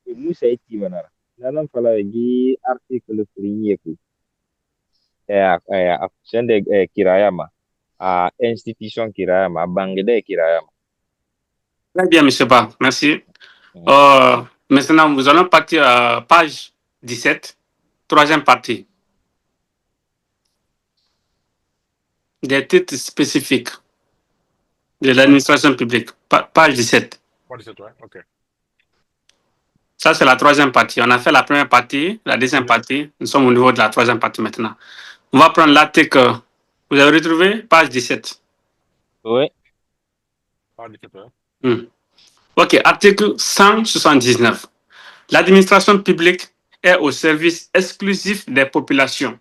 e musa iti manara nanan fala gi article friye ku sende kirayama a institution kirayama bangde kirayama. Très bien, monsieur Ba, merci. Maintenant, nous allons partir à page 17, troisième partie. Des titres spécifiques de l'administration publique. Page 17. Page 17, ouais, ok. Ça, c'est la troisième partie. On a fait la première partie, la deuxième partie. Nous sommes au niveau de la troisième partie maintenant. On va prendre l'article. Vous avez retrouvé page 17. Oui. Page 17, ouais. Ok, article 179. L'administration publique est au service exclusif des populations.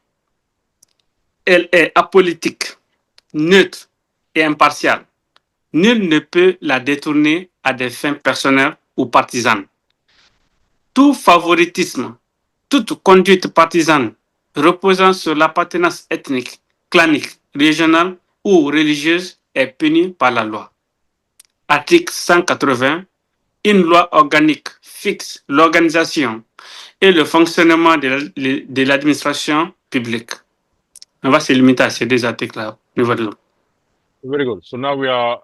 Elle est apolitique, neutre et impartiale. Nul ne peut la détourner à des fins personnelles ou partisanes. Tout favoritisme, toute conduite partisane reposant sur l'appartenance ethnique, clanique, régionale ou religieuse est puni par la loi. Article 180. Une loi organique fixe l'organisation et le fonctionnement de l'administration publique. On va se limiter à ces deux articles-là au niveau de l'eau. Very good. So now we are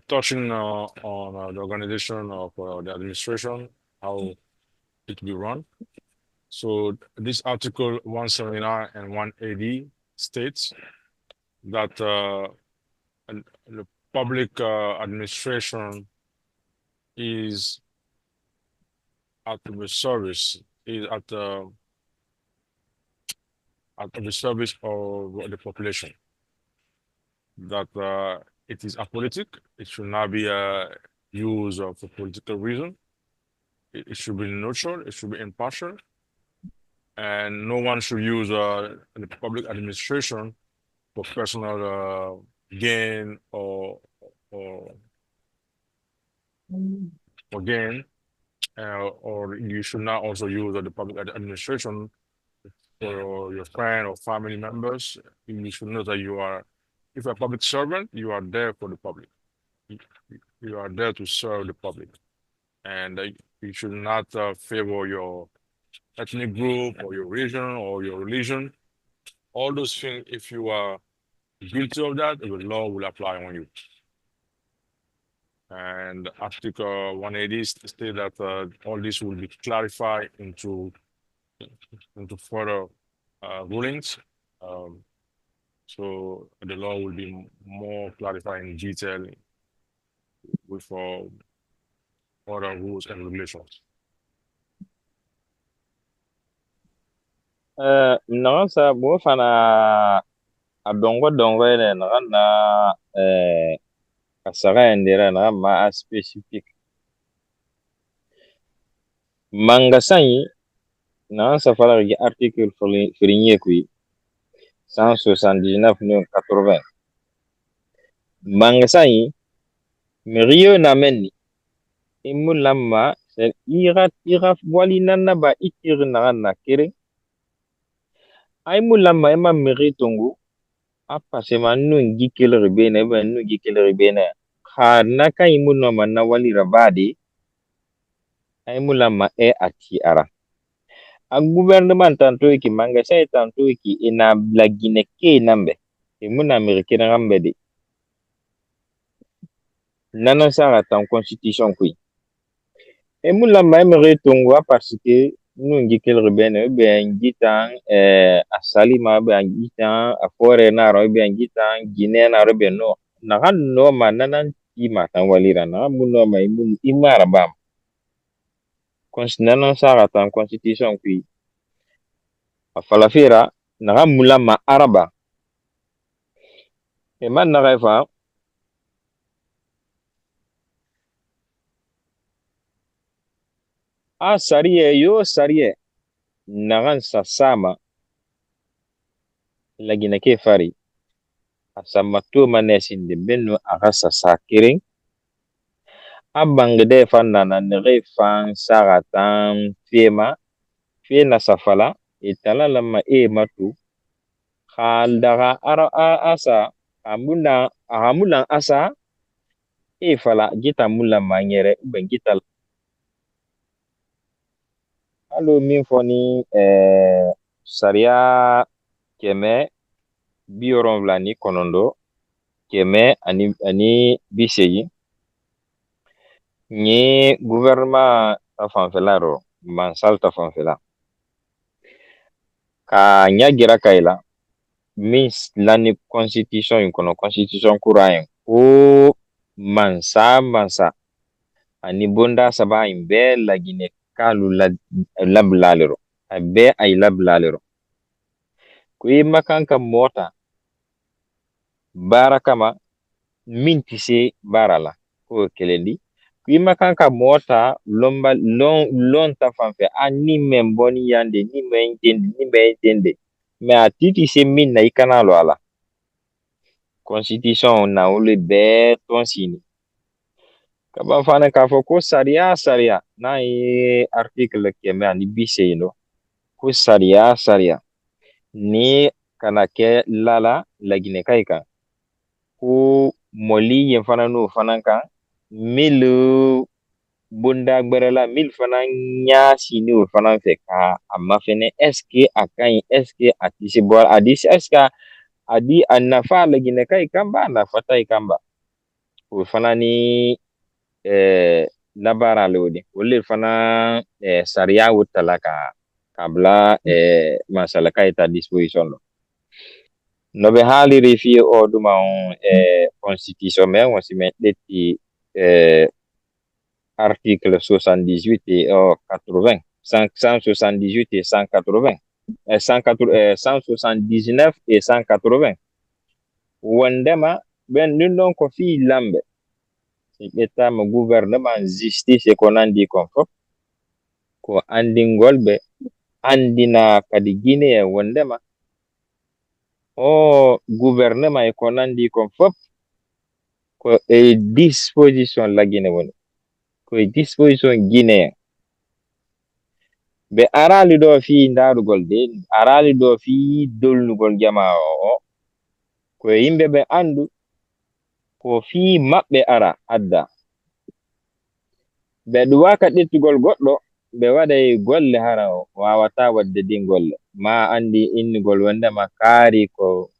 touching on the organization of the administration, how it will be run. So this article 179 and 180 states that the public administration is at the service, is at the service of the population. That it is apolitic. It should not be used for political reason. It should be neutral. It should be impartial, and no one should use the public administration for personal gain or gain, or you should not also use the public administration for your friend or family members. You should know that if you're a public servant, you are there for the public. You are there to serve the public, and you should not favor your ethnic group or your region or your religion. All those things, if you are guilty of that, the law will apply on you. And Article 180 states that all this will be clarified into further rulings. So the law will be more clarified in detail with other rules and regulations. Naga sa bo fana a dongo ne naga na kasaga endera naga ma a specific manga sanyi naga sa fala gi article firinye kui 179 no 80 manga sanyi meriyo na menni imu lamma sen ira wali nanna ba itir naga na kere ay mu lamma ema meri tongu apa sema nungi kelere bene ba nungi kelere bene ha naka imu no manna wali rabadi ay mu lamma ati ara a gouvernement tanto ki manga sai tanto ki ina blagine ke nambe imu na amerike na ngambe de nana sara tan constitution kui imu lamma meri tongu parce que nungi kelere bene be ngitan asalima be ngitan afore na ro be ngitan gine na ro be no na kan no mananan ti matan walira na mu no ma imara bam nana sara tan constitution kui afalafira na kan mula ma araba e man na refa a sariye na kan sasama lagina ke fari asama to manesin de benno agasa sakiring abangde fanna na refan saratan fema fena safala itala lama matu khaldaga ara asa amulan asa fala gita mula manyere ben gita alo min fɔ ni sariya 179 180 ni gouvernement ta fanfɛla rɔ mansal ta fanfɛla ka ɲa gira ka ila min lani constitution in kɔnɔ constitution kura in ko mansa ani bonda saba in bɛɛ laginɛ k'alu labilalen rɔ a bɛɛ a yi labilalen rɔ ko i ma kan ka mɔɔ ta baara kama min tɛ se baara la k'o kelen di ko i ma kan ka mɔɔ ta lɔn ta fanfɛ ni mɛ bɔ ni yan de ni mɛ den de mɛ a ti se min na i kana lɔ a la constitution na olu bɛɛ tɔn sini ka ban fana k'a fɔ ko sariya n'a ye article 180 yen nɔ ko sariya ni kana kɛ laginɛka kan ko mɔli yen fana n'o fana kan milu bonda gbɛrɛla mil fana ɲa sini o fana fɛ ka a ma fɛnɛ est-ce que a ka ɲi est-ce que a tɛ se bɔ a di est-ce que a di a nafa laginɛka kan ba a nafa ta kan ba o fana ni labaara le o de olu fana sariya o tala ka bila mansalaka ta disposition lo no be hali refi o duma constitution mais on se met des article 78 et 80 178 et 180 179 et 180 wandema ben nindon ko fi lambe ɓetta mo gouvernement justice ko nandi kon fof ko andingol ɓe andina kadi guinée wondema o gouvernement ko nandi kon fof ko e disposition la guinée woni ko e disposition guinéen ɓe arali ɗo fi ndarugol de arali ɗo fi dolnugol jama o ko yimɓe ɓe andu ko fi maɓɓe ara adda ɓe ɗuwaka ɗettugol goɗɗo ɓe waɗay golle hara o wawata wadde din golle ma andi innugol wondema kaari ko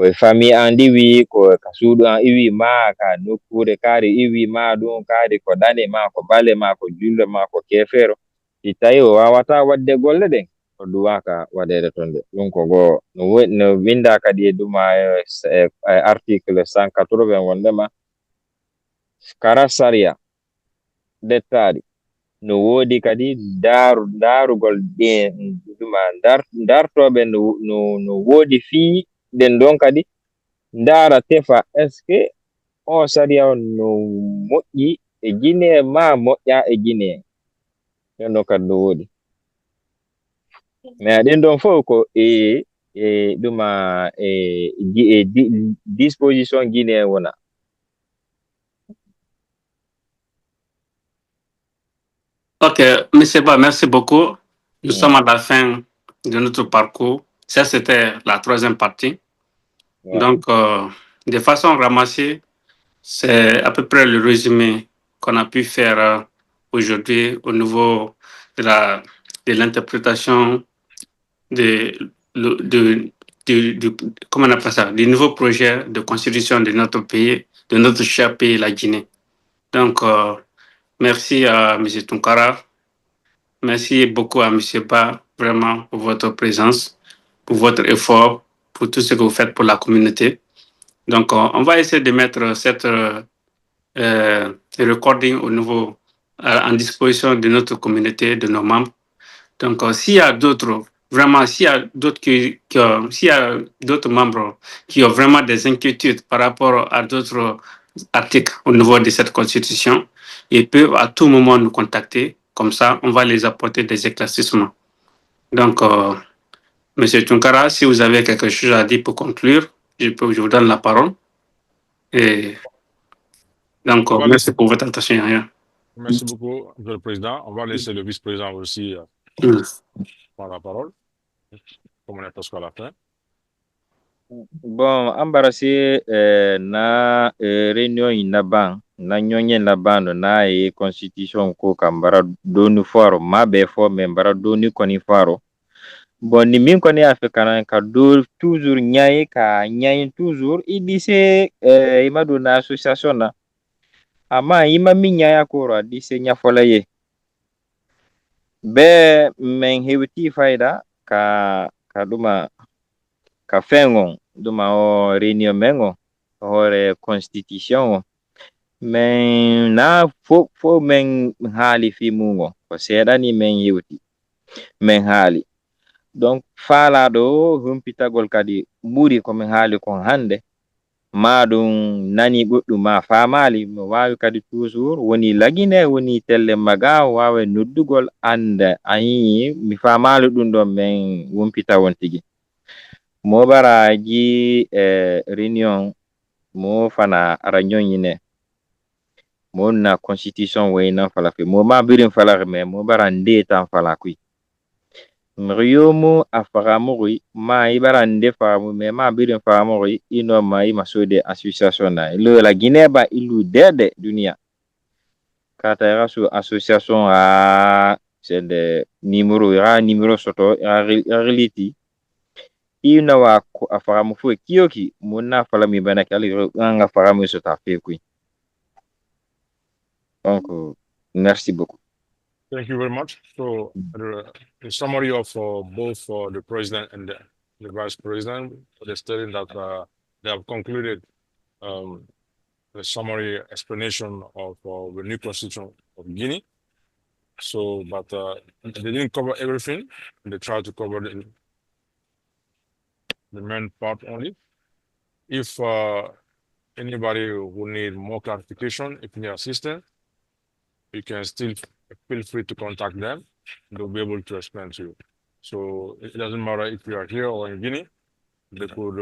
e famille an ɗiwi ko ka suuɗu an iwi ma ka nokkure kaari iwi ma ɗum kaari ko ɗane ma ko bale ma ko julle ma ko kefero si tawi o wawata wadde golle ɗen o ɗuwaka waɗede ton de ɗum ko goo no winda kadi e ɗuma article 180 wondema kara sariya dettaɗi no woodi kadi darugol ɗuma dartoɓe no woodi fi den ɗon kadi ndara tefa est ce que o sariya no moƴƴi e guinée ma moƴƴa e guinée ɗen ɗon kadi no woodi mais ɗen ɗon fof ko ɗuma disposition guinée wona. Ok, Monsieur Ba, merci beaucoup. Nous sommes à la fin de notre parcours. Ça, c'était la troisième partie. Ouais. Donc, de façon ramassée, c'est à peu près le résumé qu'on a pu faire aujourd'hui au niveau de l'interprétation comment on appelle ça, du nouveau projet de constitution de notre pays, de notre cher pays, la Guinée. Donc, merci à M. Tunkara. Merci beaucoup à M. Ba, vraiment, pour votre présence, pour votre effort, pour tout ce que vous faites pour la communauté. Donc, on va essayer de mettre cette recording au niveau, en disposition de notre communauté, de nos membres. Donc, s'il y a d'autres, vraiment, s'il y a d'autres membres qui ont vraiment des inquiétudes par rapport à d'autres articles au niveau de cette constitution, ils peuvent à tout moment nous contacter. Comme ça, on va les apporter des éclaircissements. Donc, M. Tunkara, si vous avez quelque chose à dire pour conclure, je vous donne la parole. Et donc, merci pour votre attention. Merci beaucoup, M. le Président. On va laisser le vice-président aussi prendre la parole, comme on est presque à la fin. Bon, embarrassé na réunion inaban na nyonyen la bando na ye constitution ko kambara donu faro mabe fo me mbara donu koni faro bon ni min koni africain ka do toujours nyai toujours idise ima do na association na ama ima min nyaya ko ra dise nya fola ye be men hewti fayda ka duma ka fengon duma o réunion mengo hore constitution men na fo men haali fi mungo ko seedani men yewti men haali donc faalaɗo humpitagol kadi ɓuri komin haali kon hande ma ɗum nani goɗɗum ma famali mo wawi kadi toujours woni lagine woni telle maga wawa noddugol anda ayi mi famali ɗum ɗon men wumpita won tigi mo baraji réunion mo fana ara ñoñine mo na constitution wayna fala fe mo ma birin fala me mo bara ndeta fala kuy mriyomu afaramuri ma ibara nde famu me ma birin faramuri ino ma ima sode association na lo la gineba ilu dede dunia kata rasu association a c'est numéro soto reliti ina wa afaramu fu kiyoki muna fala mi bana kali nga faramu sota fe kuy. Donc, merci beaucoup. Thank you very much. So the summary of both the president and the vice president, they're stating that they have concluded the summary explanation of the new constitution of Guinea. So, but they didn't cover everything. They tried to cover the main part only. If anybody who need more clarification, if you need assistance, you can still feel free to contact them. They'll be able to explain to you. So it doesn't matter if you are here or in Guinea, they could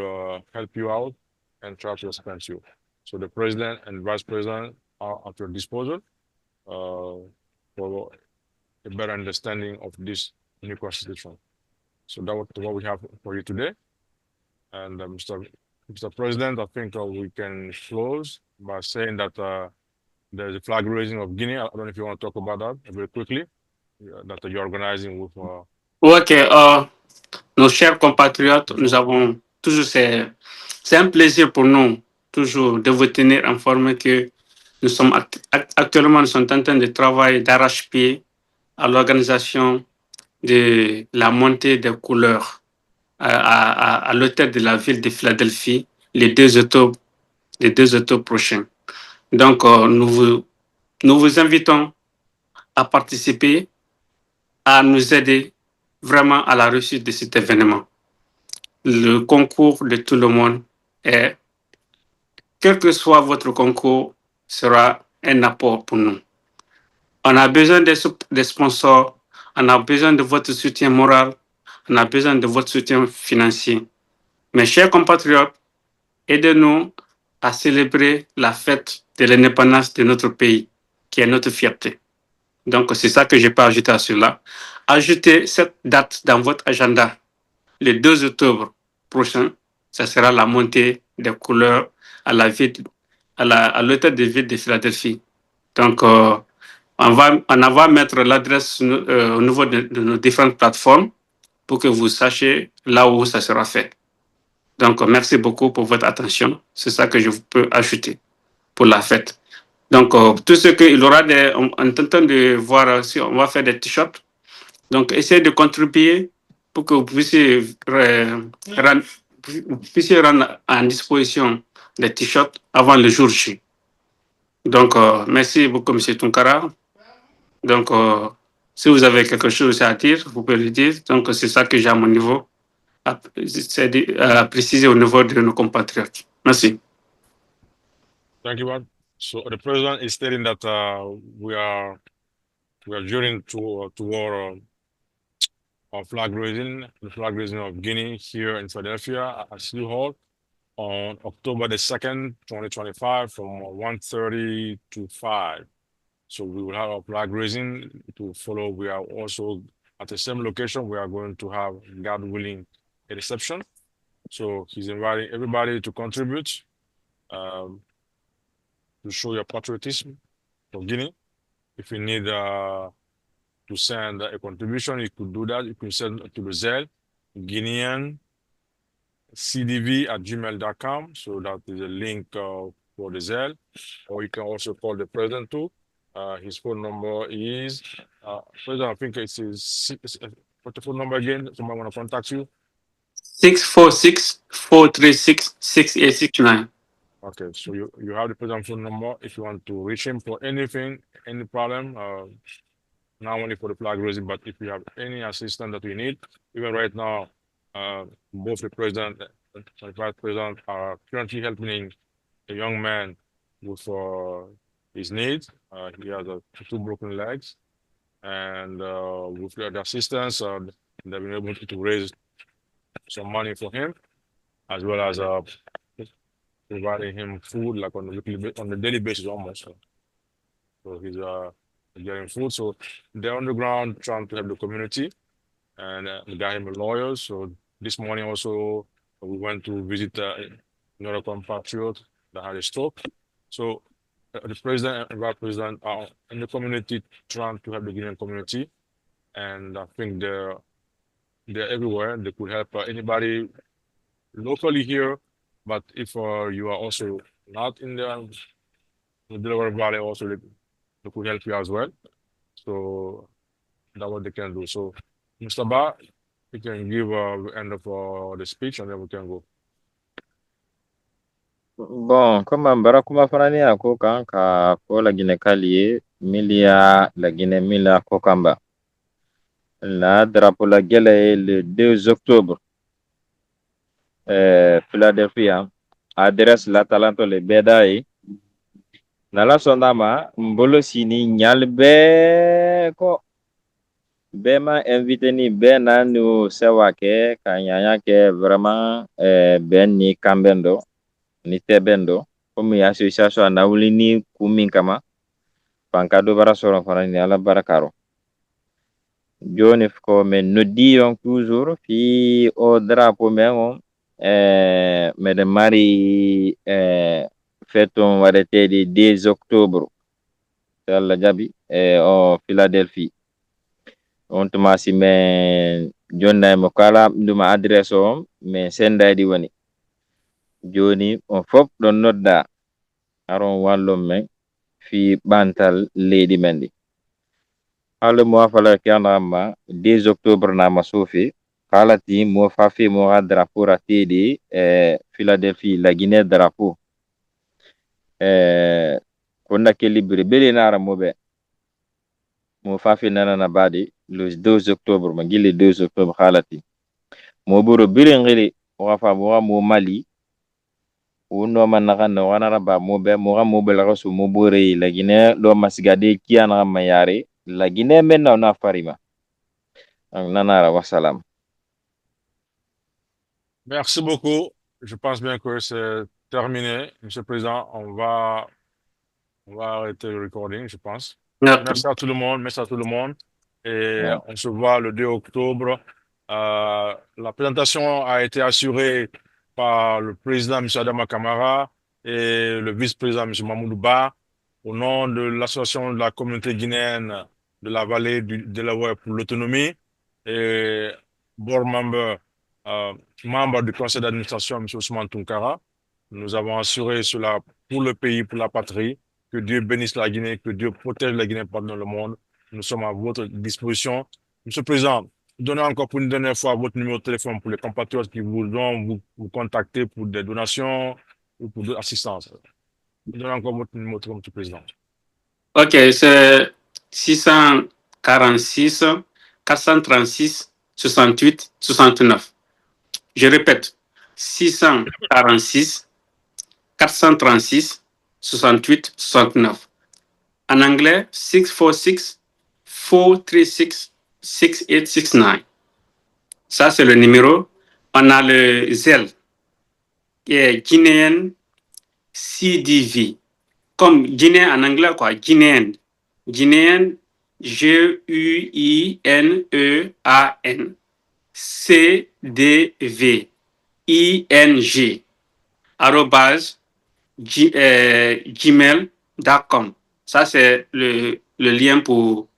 help you out and try to explain to you. So the president and vice president are at your disposal for a better understanding of this new constitution. So that's what we have for you today. And Mr. President, I think we can close by saying that there's a flag raising of Guinea. I don't know if you want to talk about that very quickly, that you're organizing with. Ok, nos chers compatriotes, nous avons toujours, c'est un plaisir pour nous, toujours, de vous tenir informés que nous sommes actuellement, nous sommes en train de travailler d'arrache-pied à l'organisation de la montée des couleurs à l'hôtel de la ville de Philadelphie les 2 octobre prochains. Donc, nous vous invitons à participer, à nous aider vraiment à la réussite de cet événement. Le concours de tout le monde est, quel que soit votre concours, sera un apport pour nous. On a besoin des sponsors, on a besoin de votre soutien moral, on a besoin de votre soutien financier. Mes chers compatriotes, aidez-nous à célébrer la fête de l'indépendance de notre pays, qui est notre fierté. Donc, c'est ça que je peux ajouter à cela. Ajoutez cette date dans votre agenda. Le 2 octobre prochain, ça sera la montée des couleurs à l'hôtel de ville de Philadelphie. Donc, on va mettre l'adresse au niveau de nos différentes plateformes pour que vous sachiez là où ça sera fait. Donc, merci beaucoup pour votre attention. C'est ça que je peux ajouter pour la fête. Donc, tout ce qu'il aura on est en train de voir si on va faire des t-shirts. Donc, essayez de contribuer pour que vous puissiez rendre en disposition des t-shirts avant le jour J. Donc, merci beaucoup, M. Tunkara. Donc, si vous avez quelque chose à dire, vous pouvez le dire. Donc, c'est ça que j'ai à mon niveau, à préciser au niveau de nos compatriotes. Merci. Thank you, Rod. So the president is stating that we are journeying toward our flag raising, the flag raising of Guinea here in Philadelphia at City Hall on October the 2nd, 2025 from 1:30 to 5. So we will have a flag raising to follow. We are also at the same location. We are going to have, God willing, a reception. So he's inviting everybody to contribute. to show your patriotism for Guinea. If you need to send a contribution, you could do that. You can send to the Zelle, Guinean cdv@gmail.com. So that is a link for the Zelle. Or you can also call the president too. His phone number is, President, I think it's what's the phone number again? Somebody want to contact you? 646-436-6869. Okay, so you have the president phone number if you want to reach him for anything, any problem, not only for the flag raising, but if you have any assistance that we need. Even right now, both the president and the vice president are currently helping a young man with his needs. He has 2 broken legs, and with the assistance, they've been able to raise some money for him, as well as providing him food like on the daily basis almost. So he's getting food. So they're on the ground trying to help the community, and we got him a lawyer. So this morning also we went to visit another compatriot that had a stroke. So the president and vice president are in the community trying to help the Guinean community, and I think they're everywhere. They could help anybody locally here, but if you are also not in the Delaware Valley, also they could help you as well. So that's what they can do. So Mr. Ba, you can give the end of the speech and then we can go. Bon, comme mbara kuma fanani ako kan ka ko la Guinée kaliye milia la Guinée mila ko kamba. La drapeau la gele le 2 octobre. Philadelphia adresse la talanto le bedai. Nala sondama mbolo sini nyalbe ko bema invité ni bena nu sewake kanyanya ke vraiment ben ni kambendo ni tebendo comme association na wuli ni kumin kama pankado bara soron fana ni ala barakaro joni ko men noddi on toujours fi au drapeau men Madame Marie fêton warete di 2 octobre la jabi en Philadelphie on tomasi men jonna mo kala nduma adresse on men sendadi woni joni on fop don nodda aron wallom men fi bantal leydi mendi halu mo fala kianama 2 octobre na masufi kalati mo fafi mo drapeau ratedi Philadelphie la Guinée drapeau konna ke libre bele nara mobe mo fafi nana na badi le 2 octobre ma gili 2 octobre kalati mo buro bire ngiri wafa mo Mali uno manaka no wana ba mobe mo be la so mo bore la Guinée do masigade kiana mayare la Guinée menna na farima nanara wassalam. Merci beaucoup. Je pense bien que c'est terminé. Monsieur le Président, on va arrêter le recording, je pense. Merci à tout le monde. Merci à tout le monde. Et on se voit le 2 octobre. La présentation a été assurée par le président, M. Adama Kamara, et le vice-président, M. Mamoudou Ba, au nom de l'association de la communauté guinéenne de la vallée du Delaware pour l'autonomie et board member, membre du conseil d'administration, M. Ousmane Tounkara. Nous avons assuré cela pour le pays, pour la patrie. Que Dieu bénisse la Guinée, que Dieu protège la Guinée partout dans le monde. Nous sommes à votre disposition. Monsieur le Président, donnez encore pour une dernière fois votre numéro de téléphone pour les compatriotes qui voudront vous contacter pour des donations ou pour de l'assistance. Donnez encore votre numéro de téléphone, Monsieur le Président. Ok, c'est 646 436 68 69. Je répète, 646 436 68 69. En anglais, 646 436 6869. Ça, c'est le numéro. On a le Zelle, qui est guinéen CDV. Comme guinéen en anglais, quoi, guinéen. Guinéen, Guinean CDV ING arrobase gmail.com. .com. Ça, c'est le lien pour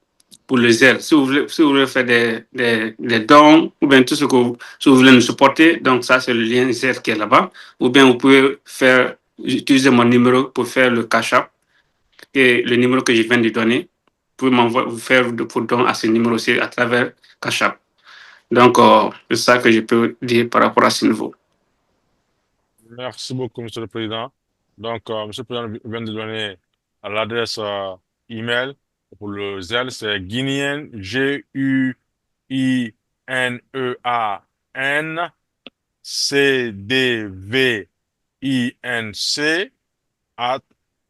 le Zelle. Si vous voulez faire des dons ou bien tout ce que si vous voulez nous supporter, donc ça, c'est le lien Zelle qui est là-bas. Ou bien vous pouvez utiliser mon numéro pour faire le cash app et le numéro que je viens de donner. Vous pouvez vous faire vos dons à ce numéro aussi à travers cash app. Donc, c'est ça que je peux dire par rapport à ce niveau. Merci beaucoup, Monsieur le Président. Donc, Monsieur le Président vient de donner l'adresse email pour le Zelle, c'est guinéen, Guinean, CDVINC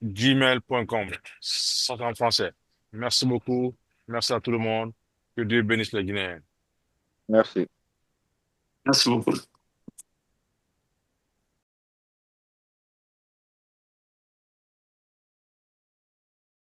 @gmail.com. Ça, c'est en français. Merci beaucoup. Merci à tout le monde. Que Dieu bénisse les Guinéens. Merci. Merci beaucoup.